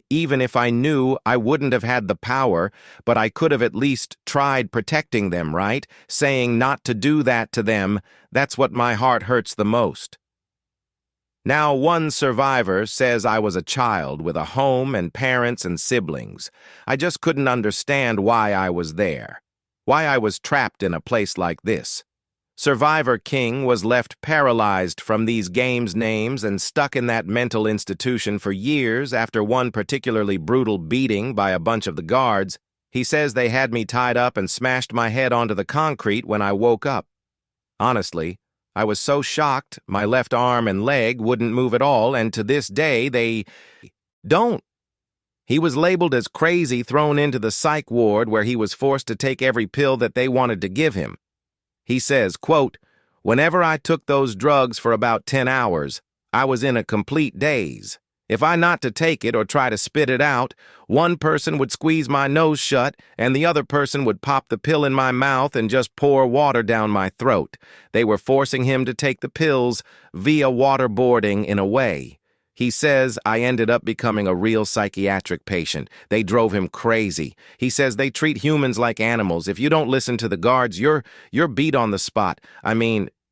Speaker 1: even if I knew, I wouldn't have had the power, but I could have at least tried protecting them, right? Saying not to do that to them, that's what my heart hurts the most. Now, one survivor says I was a child with a home and parents and siblings. I just couldn't understand why I was there, why I was trapped in a place like this. Survivor King was left paralyzed from these games' names and stuck in that mental institution for years after one particularly brutal beating by a bunch of the guards. He says they had me tied up and smashed my head onto the concrete when I woke up. Honestly, I was so shocked my left arm and leg wouldn't move at all, and to this day they don't. He was labeled as crazy, thrown into the psych ward where he was forced to take every pill that they wanted to give him. He says, quote, whenever I took those drugs for about 10 hours, I was in a complete daze. If I not to take it or try to spit it out, one person would squeeze my nose shut and the other person would pop the pill in my mouth and just pour water down my throat. They were forcing him to take the pills via waterboarding in a way. He says I ended up becoming a real psychiatric patient. They drove him crazy. He says they treat humans like animals. If you don't listen to the guards, you're beat on the spot.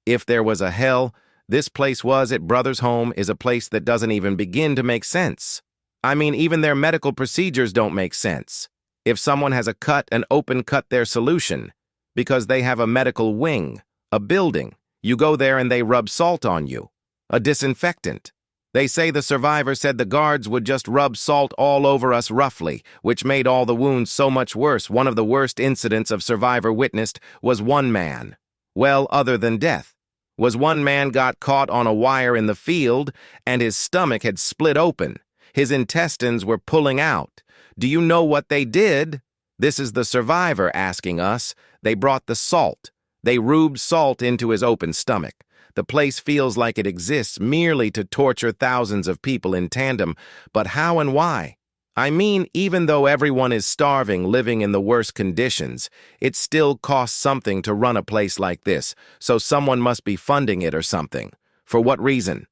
Speaker 1: If there was a hell, this place was at Brothers' home is a place that doesn't even begin to make sense. Even their medical procedures don't make sense. If someone has a cut, an open cut their solution, because they have a medical wing, a building. You go there and they rub salt on you, a disinfectant. They say the survivor said the guards would just rub salt all over us roughly, which made all the wounds so much worse. One of the worst incidents of survivor witnessed was one man. Well, other than death, was one man got caught on a wire in the field and his stomach had split open. His intestines were pulling out. Do you know what they did? This is the survivor asking us. They brought the salt. They rubbed salt into his open stomach. The place feels like it exists merely to torture thousands of people in tandem, but how and why? Even though everyone is starving, living in the worst conditions, it still costs something to run a place like this, so someone must be funding it or something. For what reason?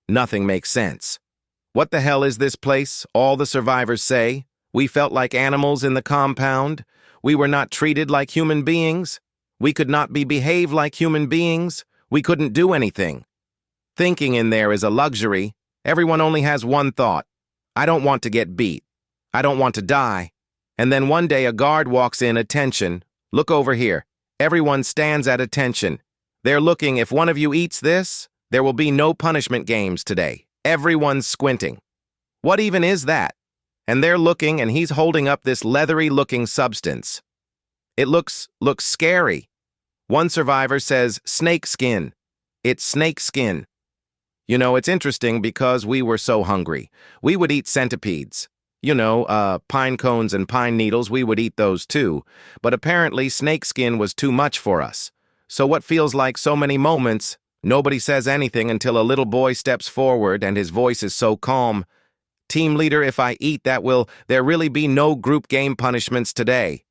Speaker 1: Nothing makes sense. What the hell is this place? All the survivors say. We felt like animals in the compound. We were not treated like human beings. We could not be behaved like human beings. We couldn't do anything. Thinking in there is a luxury. Everyone only has one thought. I don't want to get beat. I don't want to die. And then one day a guard walks in, attention. Look over here. Everyone stands at attention. They're looking, if one of you eats this, there will be no punishment games today. Everyone's squinting. What even is that? And they're looking and he's holding up this leathery-looking substance. It looks scary. One survivor says, snake skin. It's snake skin. It's interesting because we were so hungry. We would eat centipedes. Pine cones and pine needles, we would eat those too. But apparently snake skin was too much for us. So what feels like so many moments, nobody says anything until a little boy steps forward and his voice is so calm. Team leader, if I eat that, will there really be no group game punishments today?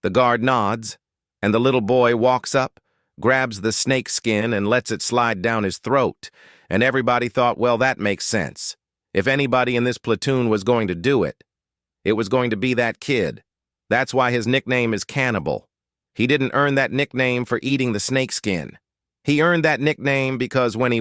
Speaker 1: The guard nods, and the little boy walks up, grabs the snake skin and lets it slide down his throat, and everybody thought, well, that makes sense. If anybody in this platoon was going to do it, it was going to be that kid. That's why his nickname is Cannibal. He didn't earn that nickname for eating the snakeskin. He earned that nickname because when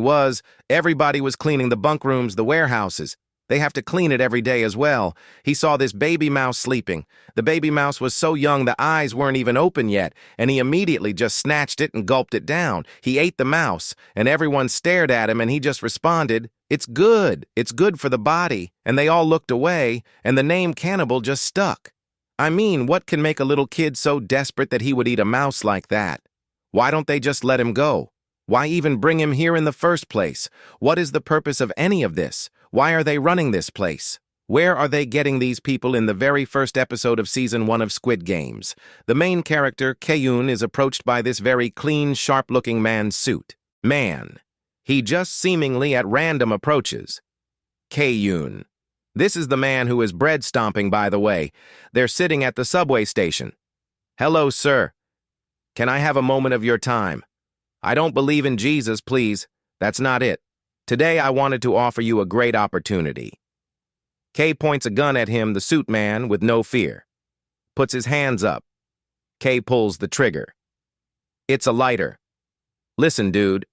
Speaker 1: everybody was cleaning the bunk rooms, the warehouses. They have to clean it every day as well. He saw this baby mouse sleeping. The baby mouse was so young the eyes weren't even open yet, and he immediately just snatched it and gulped it down. He ate the mouse, and everyone stared at him, and he just responded, "It's good. It's good for the body." And they all looked away, and the name Cannibal just stuck. I mean, what can make a little kid so desperate that he would eat a mouse like that? Why don't they just let him go? Why even bring him here in the first place? What is the purpose of any of this? Why are they running this place? Where are they getting these people in the very first episode of Season 1 of Squid Games? The main character, Kayun, is approached by this very clean, sharp-looking man's suit. He just seemingly at random approaches. Kayun. This is the man who is bread stomping, by the way. They're sitting at the subway station. "Hello, sir. Can I have a moment of your time? I don't believe in Jesus, please. That's not it. Today I wanted to offer you a great opportunity." Kay points a gun at him, the suit man, with no fear. Puts his hands up. Kay pulls the trigger. It's a lighter. "Listen, dude.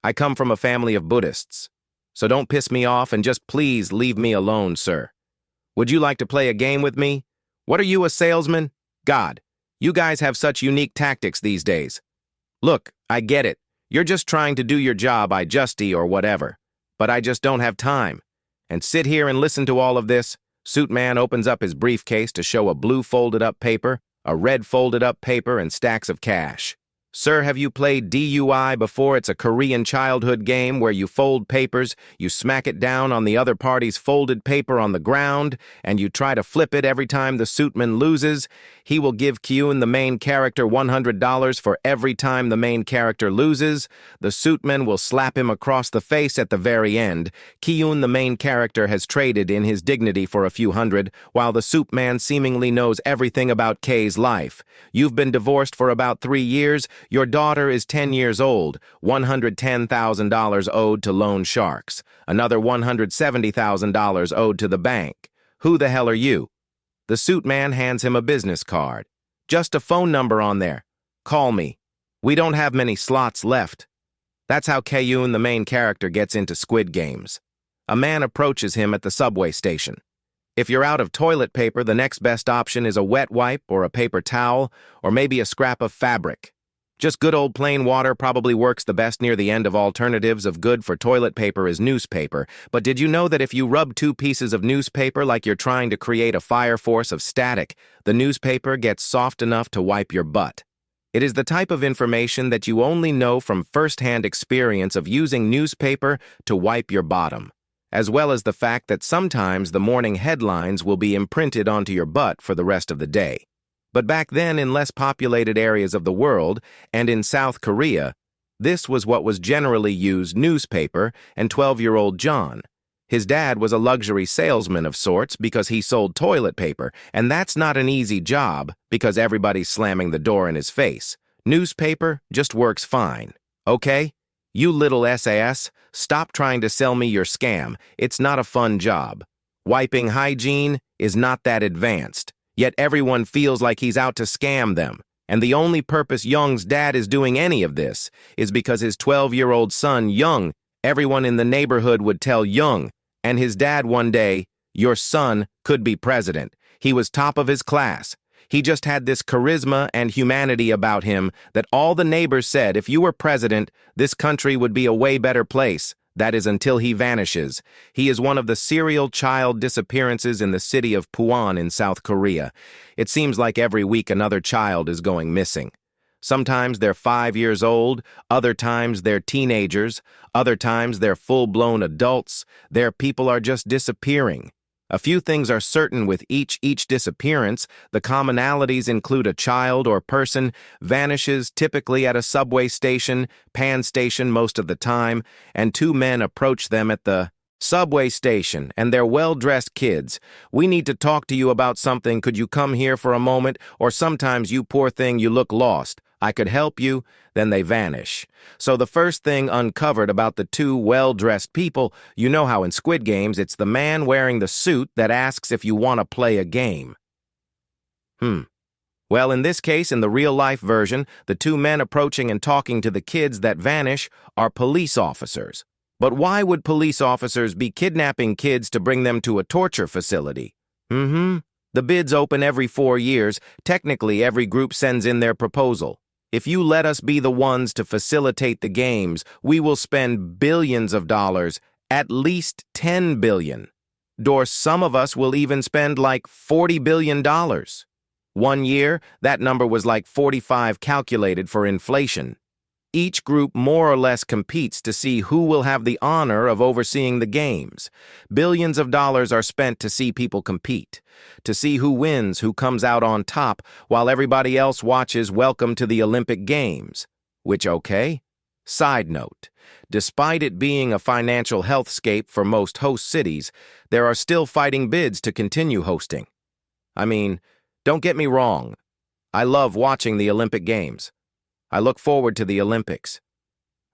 Speaker 1: I come from a family of Buddhists. So don't piss me off and just please leave me alone, sir. Would you like to play a game with me? What are you, a salesman? God, you guys have such unique tactics these days. Look, I get it. You're just trying to do your job, or whatever. But I just don't have time. And sit here and listen to all of this." Suit man opens up his briefcase to show a blue folded-up paper, a red folded-up paper, and stacks of cash. "Sir, have you played DUI before? It's a Korean childhood game where you fold papers, you smack it down on the other party's folded paper on the ground, and you try to flip it every time the suitman loses. He will give Kyun, the main character, $100 for every time the main character loses. The suitman will slap him across the face at the very end. Kyun, the main character, has traded in his dignity for a few hundred, while the suit man seemingly knows everything about Kay's life. You've been divorced for about 3 years. Your daughter is 10 years old, $110,000 owed to loan sharks, another $170,000 owed to the bank. Who the hell are you?" The suit man hands him a business card. "Just a phone number on there. Call me. We don't have many slots left." That's how Kayun, the main character, gets into Squid Games. A man approaches him at the subway station. If you're out of toilet paper, the next best option is a wet wipe or a paper towel, or maybe a scrap of fabric. Just good old plain water probably works the best near the end of alternatives of good for toilet paper is newspaper. But did you know that if you rub 2 pieces of newspaper like you're trying to create a fire force of static, the newspaper gets soft enough to wipe your butt? It is the type of information that you only know from first-hand experience of using newspaper to wipe your bottom, as well as the fact that sometimes the morning headlines will be imprinted onto your butt for the rest of the day. But back then, in less populated areas of the world, and in South Korea, this was what was generally used: newspaper, and 12-year-old John. His dad was a luxury salesman of sorts because he sold toilet paper, and that's not an easy job because everybody's slamming the door in his face. Newspaper just works fine. Okay? You little SAS, stop trying to sell me your scam. It's not a fun job. Wiping hygiene is not that advanced. Yet everyone feels like he's out to scam them. And the only purpose Young's dad is doing any of this is because his 12-year-old son, Young, everyone in the neighborhood would tell Young and his dad one day, "Your son could be president." He was top of his class. He just had this charisma and humanity about him that all the neighbors said if you were president, this country would be a way better place. That is until he vanishes. He is one of the serial child disappearances in the city of Puan in South Korea. It seems like every week another child is going missing. Sometimes they're 5 years old, other times they're teenagers, other times they're full-blown adults. Their people are just disappearing. A few things are certain with each disappearance. The commonalities include a child or person vanishes typically at a subway station, pan station most of the time, and 2 men approach them at the Subway station, and their well-dressed kids. We need to talk to you about something. Could you come here for a moment? Or sometimes, you poor thing, you look lost. I could help you. Then they vanish. So the first thing uncovered about the two well-dressed people, you know how in Squid Games it's the man wearing the suit that asks if you want to play a game. Well, in this case, in the real-life version, the two men approaching and talking to the kids that vanish are police officers. But why would police officers be kidnapping kids to bring them to a torture facility? The bids open every 4 years. Technically, every group sends in their proposal. If you let us be the ones to facilitate the games, we will spend billions of dollars, at least $10 billion. Or some of us will even spend like $40 billion. 1 year, that number was like 45 calculated for inflation. Each group more or less competes to see who will have the honor of overseeing the games. Billions of dollars are spent to see people compete, to see who wins, who comes out on top, while everybody else watches Welcome to the Olympic Games. Which, okay? Side note, despite it being a financial healthscape for most host cities, there are still fighting bids to continue hosting. I mean, don't get me wrong. I love watching the Olympic Games. I look forward to the Olympics.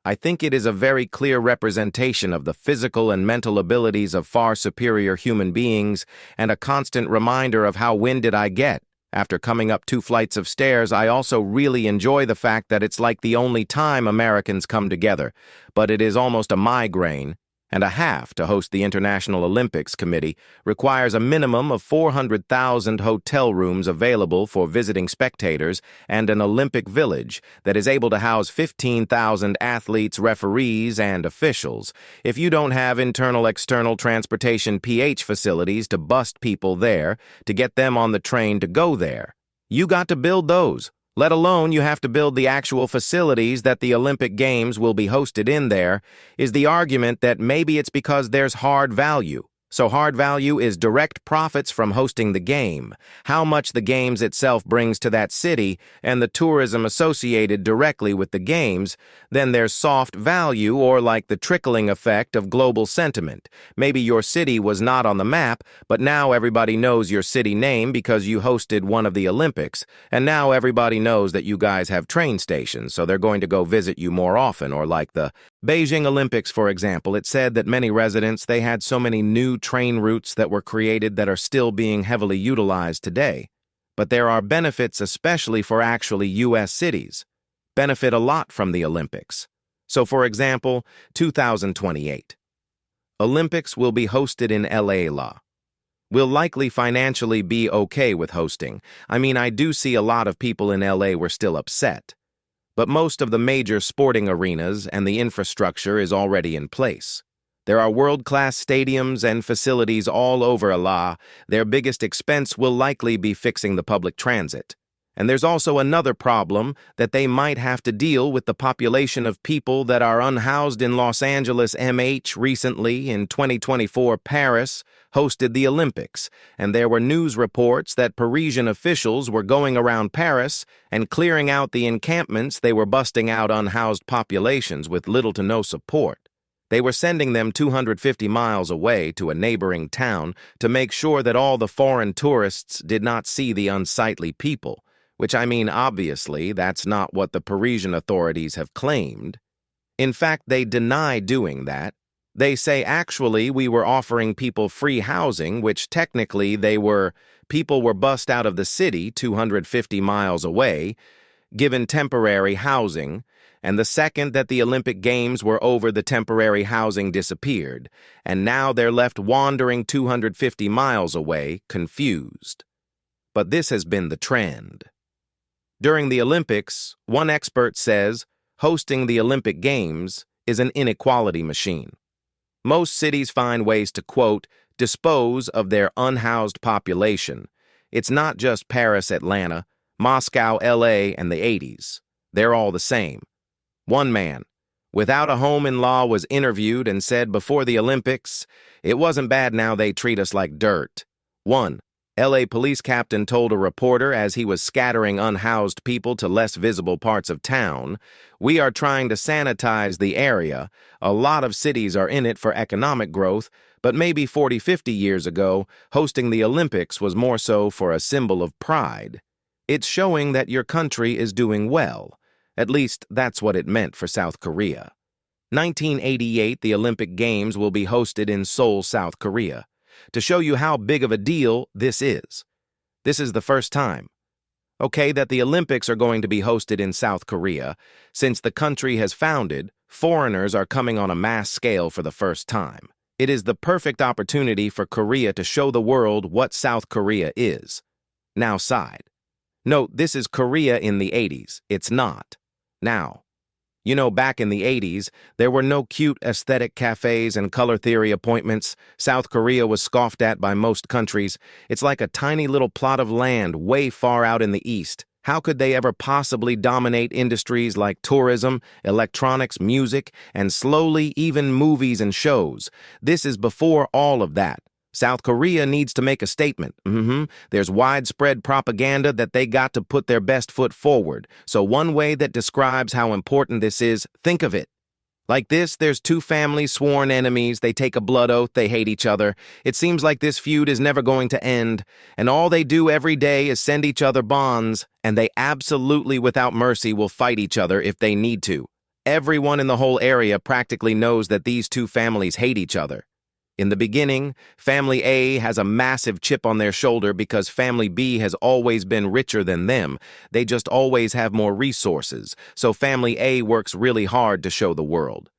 Speaker 1: I think it is a very clear representation of the physical and mental abilities of far superior human beings and a constant reminder of how winded I get. After coming up 2 flights of stairs, I also really enjoy the fact that it's like the only time Americans come together, but it is almost a migraine and a half to host the International Olympics Committee, requires a minimum of 400,000 hotel rooms available for visiting spectators and an Olympic village that is able to house 15,000 athletes, referees, and officials. If you don't have internal-external transportation PH facilities to bust people there, to get them on the train to go there, you got to build those. Let alone you have to build the actual facilities that the Olympic Games will be hosted in there, is the argument that maybe it's because there's hard value. So hard value is direct profits from hosting the game, how much the games itself brings to that city, and the tourism associated directly with the games. Then there's soft value, or like the trickling effect of global sentiment. Maybe your city was not on the map, but now everybody knows your city name because you hosted one of the Olympics, and now everybody knows that you guys have train stations, so they're going to go visit you more often. Or like the Beijing Olympics, for example, it said that many residents, they had so many new train routes that were created that are still being heavily utilized today. But there are benefits, especially for actually U.S. cities. Benefit a lot from the Olympics. So, for example, 2028. Olympics will be hosted in LA. We'll likely financially be okay with hosting. I mean, I do see a lot of people in LA were still upset. But most of the major sporting arenas and the infrastructure is already in place. There are world-class stadiums and facilities all over LA. Their biggest expense will likely be fixing the public transit. And there's also another problem that they might have to deal with the population of people that are unhoused in Los Angeles. Recently, in 2024, Paris hosted the Olympics, and there were news reports that Parisian officials were going around Paris and clearing out the encampments. They were busting out unhoused populations with little to no support. They were sending them 250 miles away to a neighboring town to make sure that all the foreign tourists did not see the unsightly people. Which, I mean, obviously, that's not what the Parisian authorities have claimed. In fact, they deny doing that. They say, actually, we were offering people free housing, which technically people were bussed out of the city 250 miles away, given temporary housing, and the second that the Olympic Games were over, the temporary housing disappeared, and now they're left wandering 250 miles away, confused. But this has been the trend. During the Olympics, one expert says, hosting the Olympic Games is an inequality machine. Most cities find ways to, quote, dispose of their unhoused population. It's not just Paris, Atlanta, Moscow, LA, and the 80s. They're all the same. One man, without a home in law, was interviewed and said before the Olympics, it wasn't bad, now they treat us like dirt. 1. LA police captain told a reporter as he was scattering unhoused people to less visible parts of town, "We are trying to sanitize the area. A lot of cities are in it for economic growth, but maybe 40, 50 years ago, hosting the Olympics was more so for a symbol of pride. It's showing that your country is doing well. At least that's what it meant for South Korea. 1988, the Olympic Games will be hosted in Seoul, South Korea. To show you how big of a deal this is. This is the first time, okay, that the Olympics are going to be hosted in South Korea. Since the country has founded, foreigners are coming on a mass scale for the first time. It is the perfect opportunity for Korea to show the world what South Korea is. Now side. Note, this is Korea in the 80s. It's not. Now. You know, back in the 80s, there were no cute aesthetic cafes and color theory appointments. South Korea was scoffed at by most countries. It's like a tiny little plot of land way far out in the east. How could they ever possibly dominate industries like tourism, electronics, music, and slowly even movies and shows? This is before all of that. South Korea needs to make a statement. There's widespread propaganda that they got to put their best foot forward. So one way that describes how important this is, think of it. Like this, there's two families, sworn enemies, they take a blood oath, they hate each other. It seems like this feud is never going to end, and all they do every day is send each other bonds, and they absolutely without mercy will fight each other if they need to. Everyone in the whole area practically knows that these two families hate each other. In the beginning, Family A has a massive chip on their shoulder because Family B has always been richer than them. They just always have more resources, so Family A works really hard to show the world.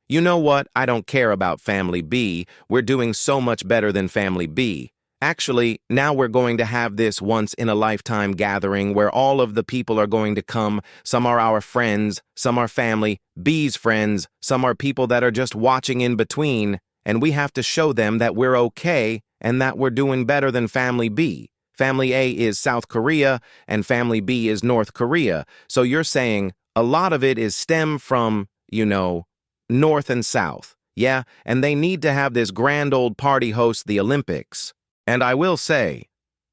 Speaker 1: You know what? I don't care about Family B. We're doing so much better than Family B. Actually, now we're going to have this once-in-a-lifetime gathering where all of the people are going to come. Some are our friends, some are Family B's friends, some are people that are just watching in between. And we have to show them that we're okay and that we're doing better than Family B. Family A is South Korea and Family B is North Korea. So you're saying a lot of it is stem from, North and South. Yeah, and they need to have this grand old party host the Olympics. And I will say,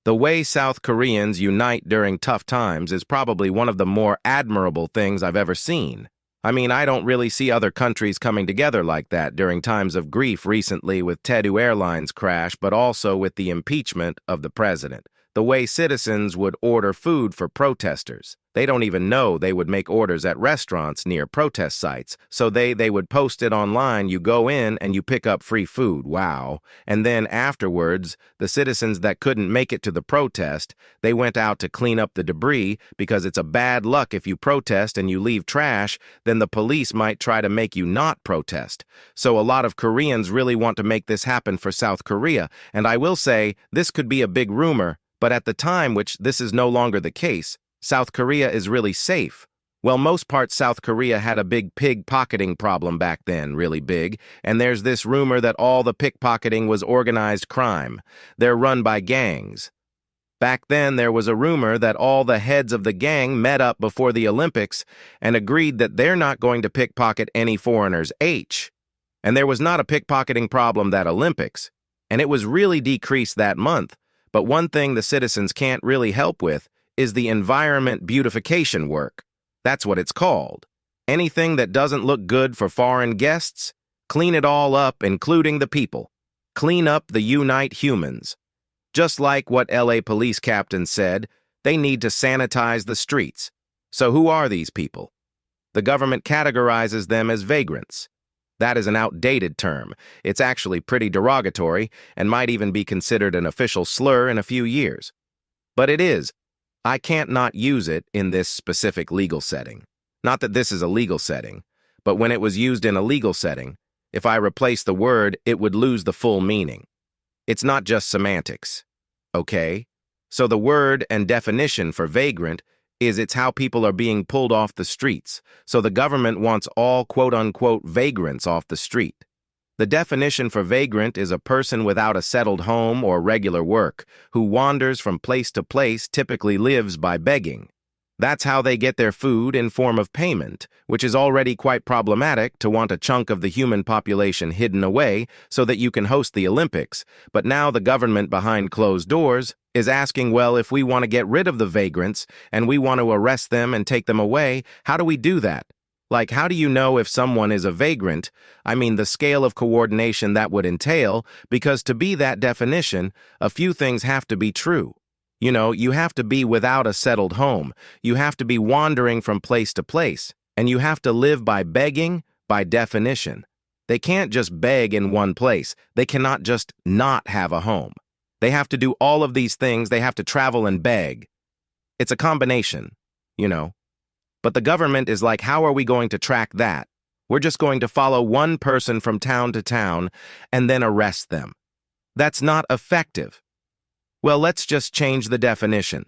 Speaker 1: the way South Koreans unite during tough times is probably one of the more admirable things I've ever seen. I mean, I don't really see other countries coming together like that during times of grief recently with Jeju Airlines crash, but also with the impeachment of the president. The way citizens would order food for protesters. They don't even know they would make orders at restaurants near protest sites. So they would post it online, you go in and you pick up free food, wow. And then afterwards, the citizens that couldn't make it to the protest, they went out to clean up the debris because it's a bad luck if you protest and you leave trash, then the police might try to make you not protest. So a lot of Koreans really want to make this happen for South Korea. And I will say, this could be a big rumor, but at the time, which this is no longer the case, South Korea is really safe. Well, most parts South Korea had a big pickpocketing problem back then, really big, and there's this rumor that all the pickpocketing was organized crime. They're run by gangs. Back then, there was a rumor that all the heads of the gang met up before the Olympics and agreed that they're not going to pickpocket any foreigners, And there was not a pickpocketing problem that Olympics, and it was really decreased that month. But one thing the citizens can't really help with is the environment beautification work. That's what it's called. Anything that doesn't look good for foreign guests, clean it all up, including the people. Clean up the unite humans. Just like what LA police captain said, they need to sanitize the streets. So who are these people? The government categorizes them as vagrants. That is an outdated term. It's actually pretty derogatory and might even be considered an official slur in a few years. But it is. I can't not use it in this specific legal setting. Not that this is a legal setting, but when it was used in a legal setting, if I replace the word, it would lose the full meaning. It's not just semantics. Okay? So the word and definition for vagrant is it's how people are being pulled off the streets. So the government wants all quote-unquote vagrants off the street. The definition for vagrant is a person without a settled home or regular work, who wanders from place to place, typically lives by begging. That's how they get their food in form of payment, which is already quite problematic to want a chunk of the human population hidden away so that you can host the Olympics. But now the government behind closed doors is asking, well, if we want to get rid of the vagrants and we want to arrest them and take them away, how do we do that? Like, how do you know if someone is a vagrant? I mean, the scale of coordination that would entail, because to be that definition, a few things have to be true. You know, you have to be without a settled home. You have to be wandering from place to place. And you have to live by begging, by definition. They can't just beg in one place. They cannot just not have a home. They have to do all of these things. They have to travel and beg. It's a combination, you know. But the government is like, how are we going to track that? We're just going to follow one person from town to town and then arrest them. That's not effective. Well, let's just change the definition.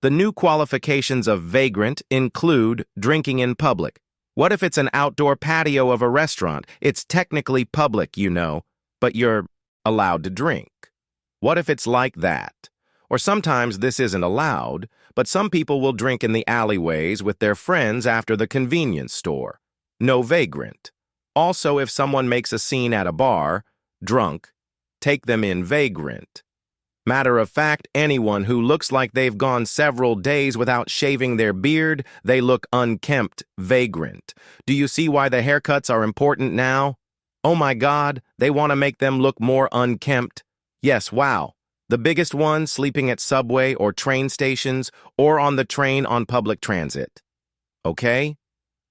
Speaker 1: The new qualifications of vagrant include drinking in public. What if it's an outdoor patio of a restaurant? It's technically public, you know, but you're allowed to drink. What if it's like that? Or sometimes this isn't allowed, but some people will drink in the alleyways with their friends after the convenience store. No vagrant. Also, if someone makes a scene at a bar, drunk, take them in vagrant. Matter of fact, anyone who looks like they've gone several days without shaving their beard, they look unkempt, vagrant. Do you see why the haircuts are important now? Oh my God, they want to make them look more unkempt. Yes, wow. The biggest one, sleeping at subway or train stations or on the train on public transit. Okay?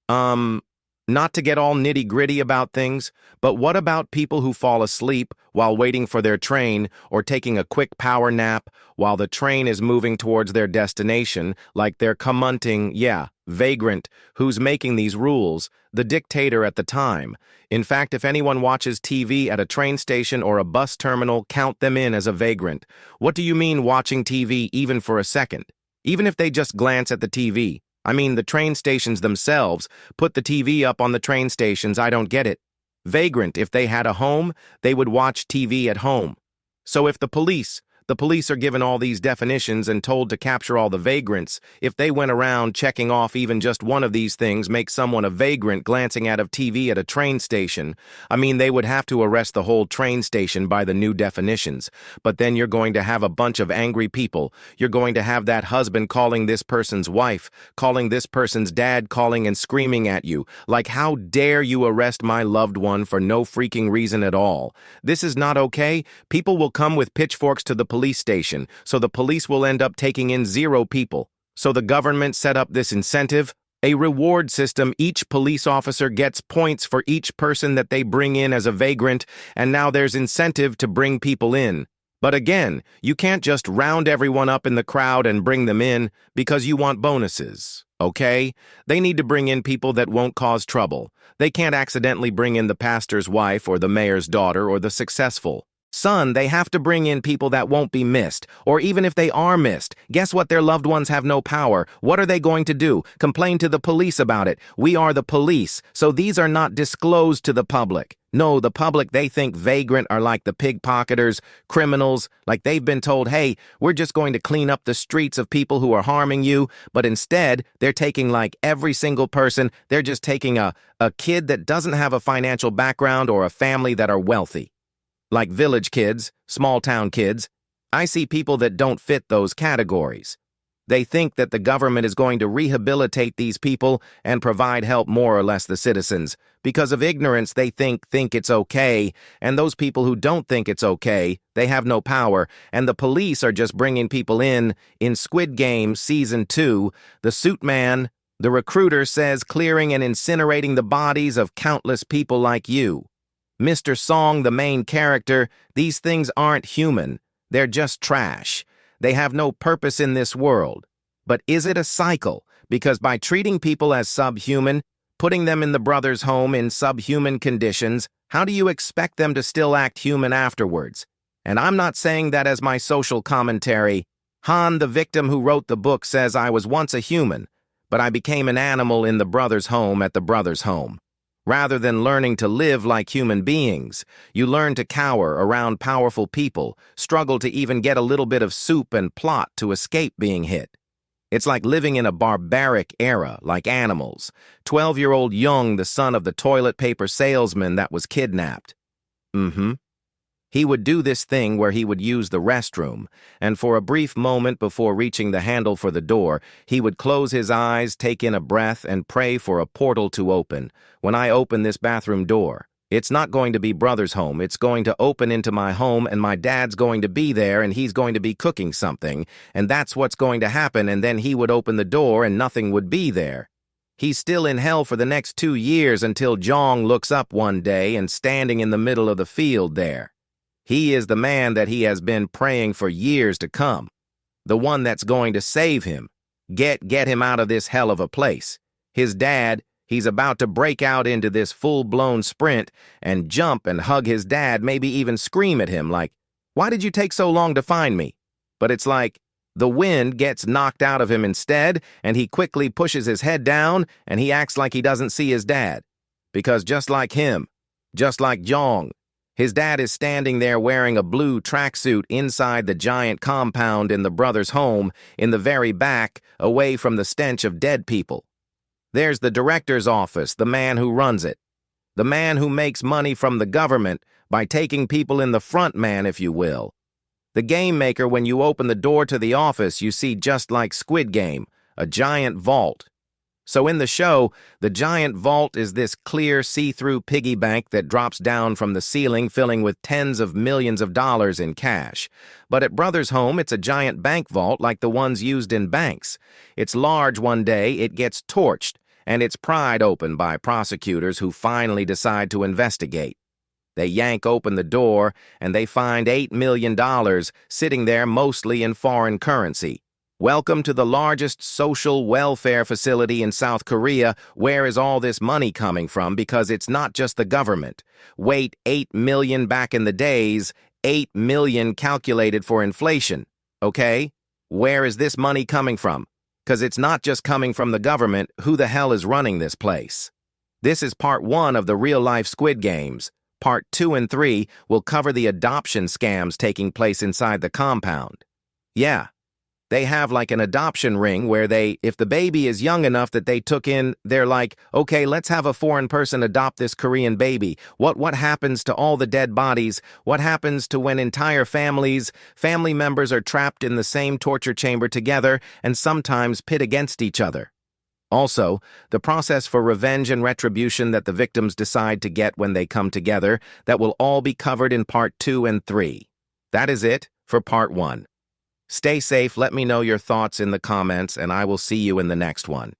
Speaker 1: Not to get all nitty-gritty about things, but what about people who fall asleep while waiting for their train or taking a quick power nap while the train is moving towards their destination, like they're commenting, yeah, vagrant, who's making these rules, the dictator at the time. In fact, if anyone watches TV at a train station or a bus terminal, count them in as a vagrant. What do you mean watching TV even for a second? Even if they just glance at the TV. I mean, the train stations themselves put the TV up on the train stations. I don't get it. Vagrant, if they had a home, they would watch TV at home. So if the police are given all these definitions and told to capture all the vagrants, if they went around checking off even just one of these things make someone a vagrant glancing out of TV at a train station, I mean, they would have to arrest the whole train station by the new definitions. But then you're going to have a bunch of angry people. You're going to have that husband calling this person's wife, calling this person's dad, calling and screaming at you. Like, how dare you arrest my loved one for no freaking reason at all? This is not okay. People will come with pitchforks to the police station, so the police will end up taking in 0 people. So the government set up this incentive, a reward system. Each police officer gets points for each person that they bring in as a vagrant, and now there's incentive to bring people in. But again, you can't just round everyone up in the crowd and bring them in because you want bonuses, okay? They need to bring in people that won't cause trouble. They can't accidentally bring in the pastor's wife or the mayor's daughter or the successful son. They have to bring in people that won't be missed, or even if they are missed, guess what? Their loved ones have no power. What are they going to do? Complain to the police about it. We are the police, so these are not disclosed to the public. No, the public, they think vagrant are like the pickpocketers, criminals, like they've been told, hey, we're just going to clean up the streets of people who are harming you, but instead, they're taking like every single person. They're just taking a kid that doesn't have a financial background or a family that are wealthy. Like village kids, small town kids. I see people that don't fit those categories. They think that the government is going to rehabilitate these people and provide help more or less the citizens. Because of ignorance, they think it's okay, and those people who don't think it's okay, they have no power, and the police are just bringing people in. In Squid Game Season 2, the suit man, the recruiter, says clearing and incinerating the bodies of countless people like you. Mr. Song, the main character, these things aren't human. They're just trash. They have no purpose in this world. But is it a cycle? Because by treating people as subhuman, putting them in the brother's home in subhuman conditions, how do you expect them to still act human afterwards? And I'm not saying that as my social commentary. Han, the victim who wrote the book, says I was once a human, but I became an animal in the brother's home at the brother's home. Rather than learning to live like human beings, you learn to cower around powerful people, struggle to even get a little bit of soup and plot to escape being hit. It's like living in a barbaric era, like animals. 12-year-old Young, the son of the toilet paper salesman that was kidnapped. He would do this thing where he would use the restroom, and for a brief moment before reaching the handle for the door, he would close his eyes, take in a breath, and pray for a portal to open. When I open this bathroom door, it's not going to be brother's home. It's going to open into my home, and my dad's going to be there, and he's going to be cooking something, and that's what's going to happen, and then he would open the door, and nothing would be there. He's still in hell for the next 2 years until Jong looks up one day and standing in the middle of the field there. He is the man that he has been praying for years to come, the one that's going to save him, get him out of this hell of a place. His dad, he's about to break out into this full-blown sprint and jump and hug his dad, maybe even scream at him like, "Why did you take so long to find me?" But it's like the wind gets knocked out of him instead, and he quickly pushes his head down and he acts like he doesn't see his dad. Because just like him, just like Jong, his dad is standing there wearing a blue tracksuit inside the giant compound in the brother's home, in the very back, away from the stench of dead people. There's the director's office, the man who runs it. The man who makes money from the government by taking people in the front, man, if you will. The game maker, when you open the door to the office, you see just like Squid Game, a giant vault. So in the show, the giant vault is this clear, see-through piggy bank that drops down from the ceiling, filling with tens of millions of dollars in cash. But at Brother's home, it's a giant bank vault like the ones used in banks. It's large one day, it gets torched, and it's pried open by prosecutors who finally decide to investigate. They yank open the door, and they find $8 million sitting there mostly in foreign currency. Welcome to the largest social welfare facility in South Korea. Where is all this money coming from? Because it's not just the government. Wait, 8 million back in the days, 8 million calculated for inflation. Okay? Where is this money coming from? Because it's not just coming from the government. Who the hell is running this place? This is part 1 of the real-life Squid Games. Part 2 and 3 will cover the adoption scams taking place inside the compound. Yeah. They have like an adoption ring where if the baby is young enough that they took in, they're like, okay, let's have a foreign person adopt this Korean baby. What happens to all the dead bodies? What happens to when entire family members are trapped in the same torture chamber together and sometimes pit against each other? Also, the process for revenge and retribution that the victims decide to get when they come together, that will all be covered in part 2 and 3. That is it for part 1. Stay safe, let me know your thoughts in the comments, and I will see you in the next one.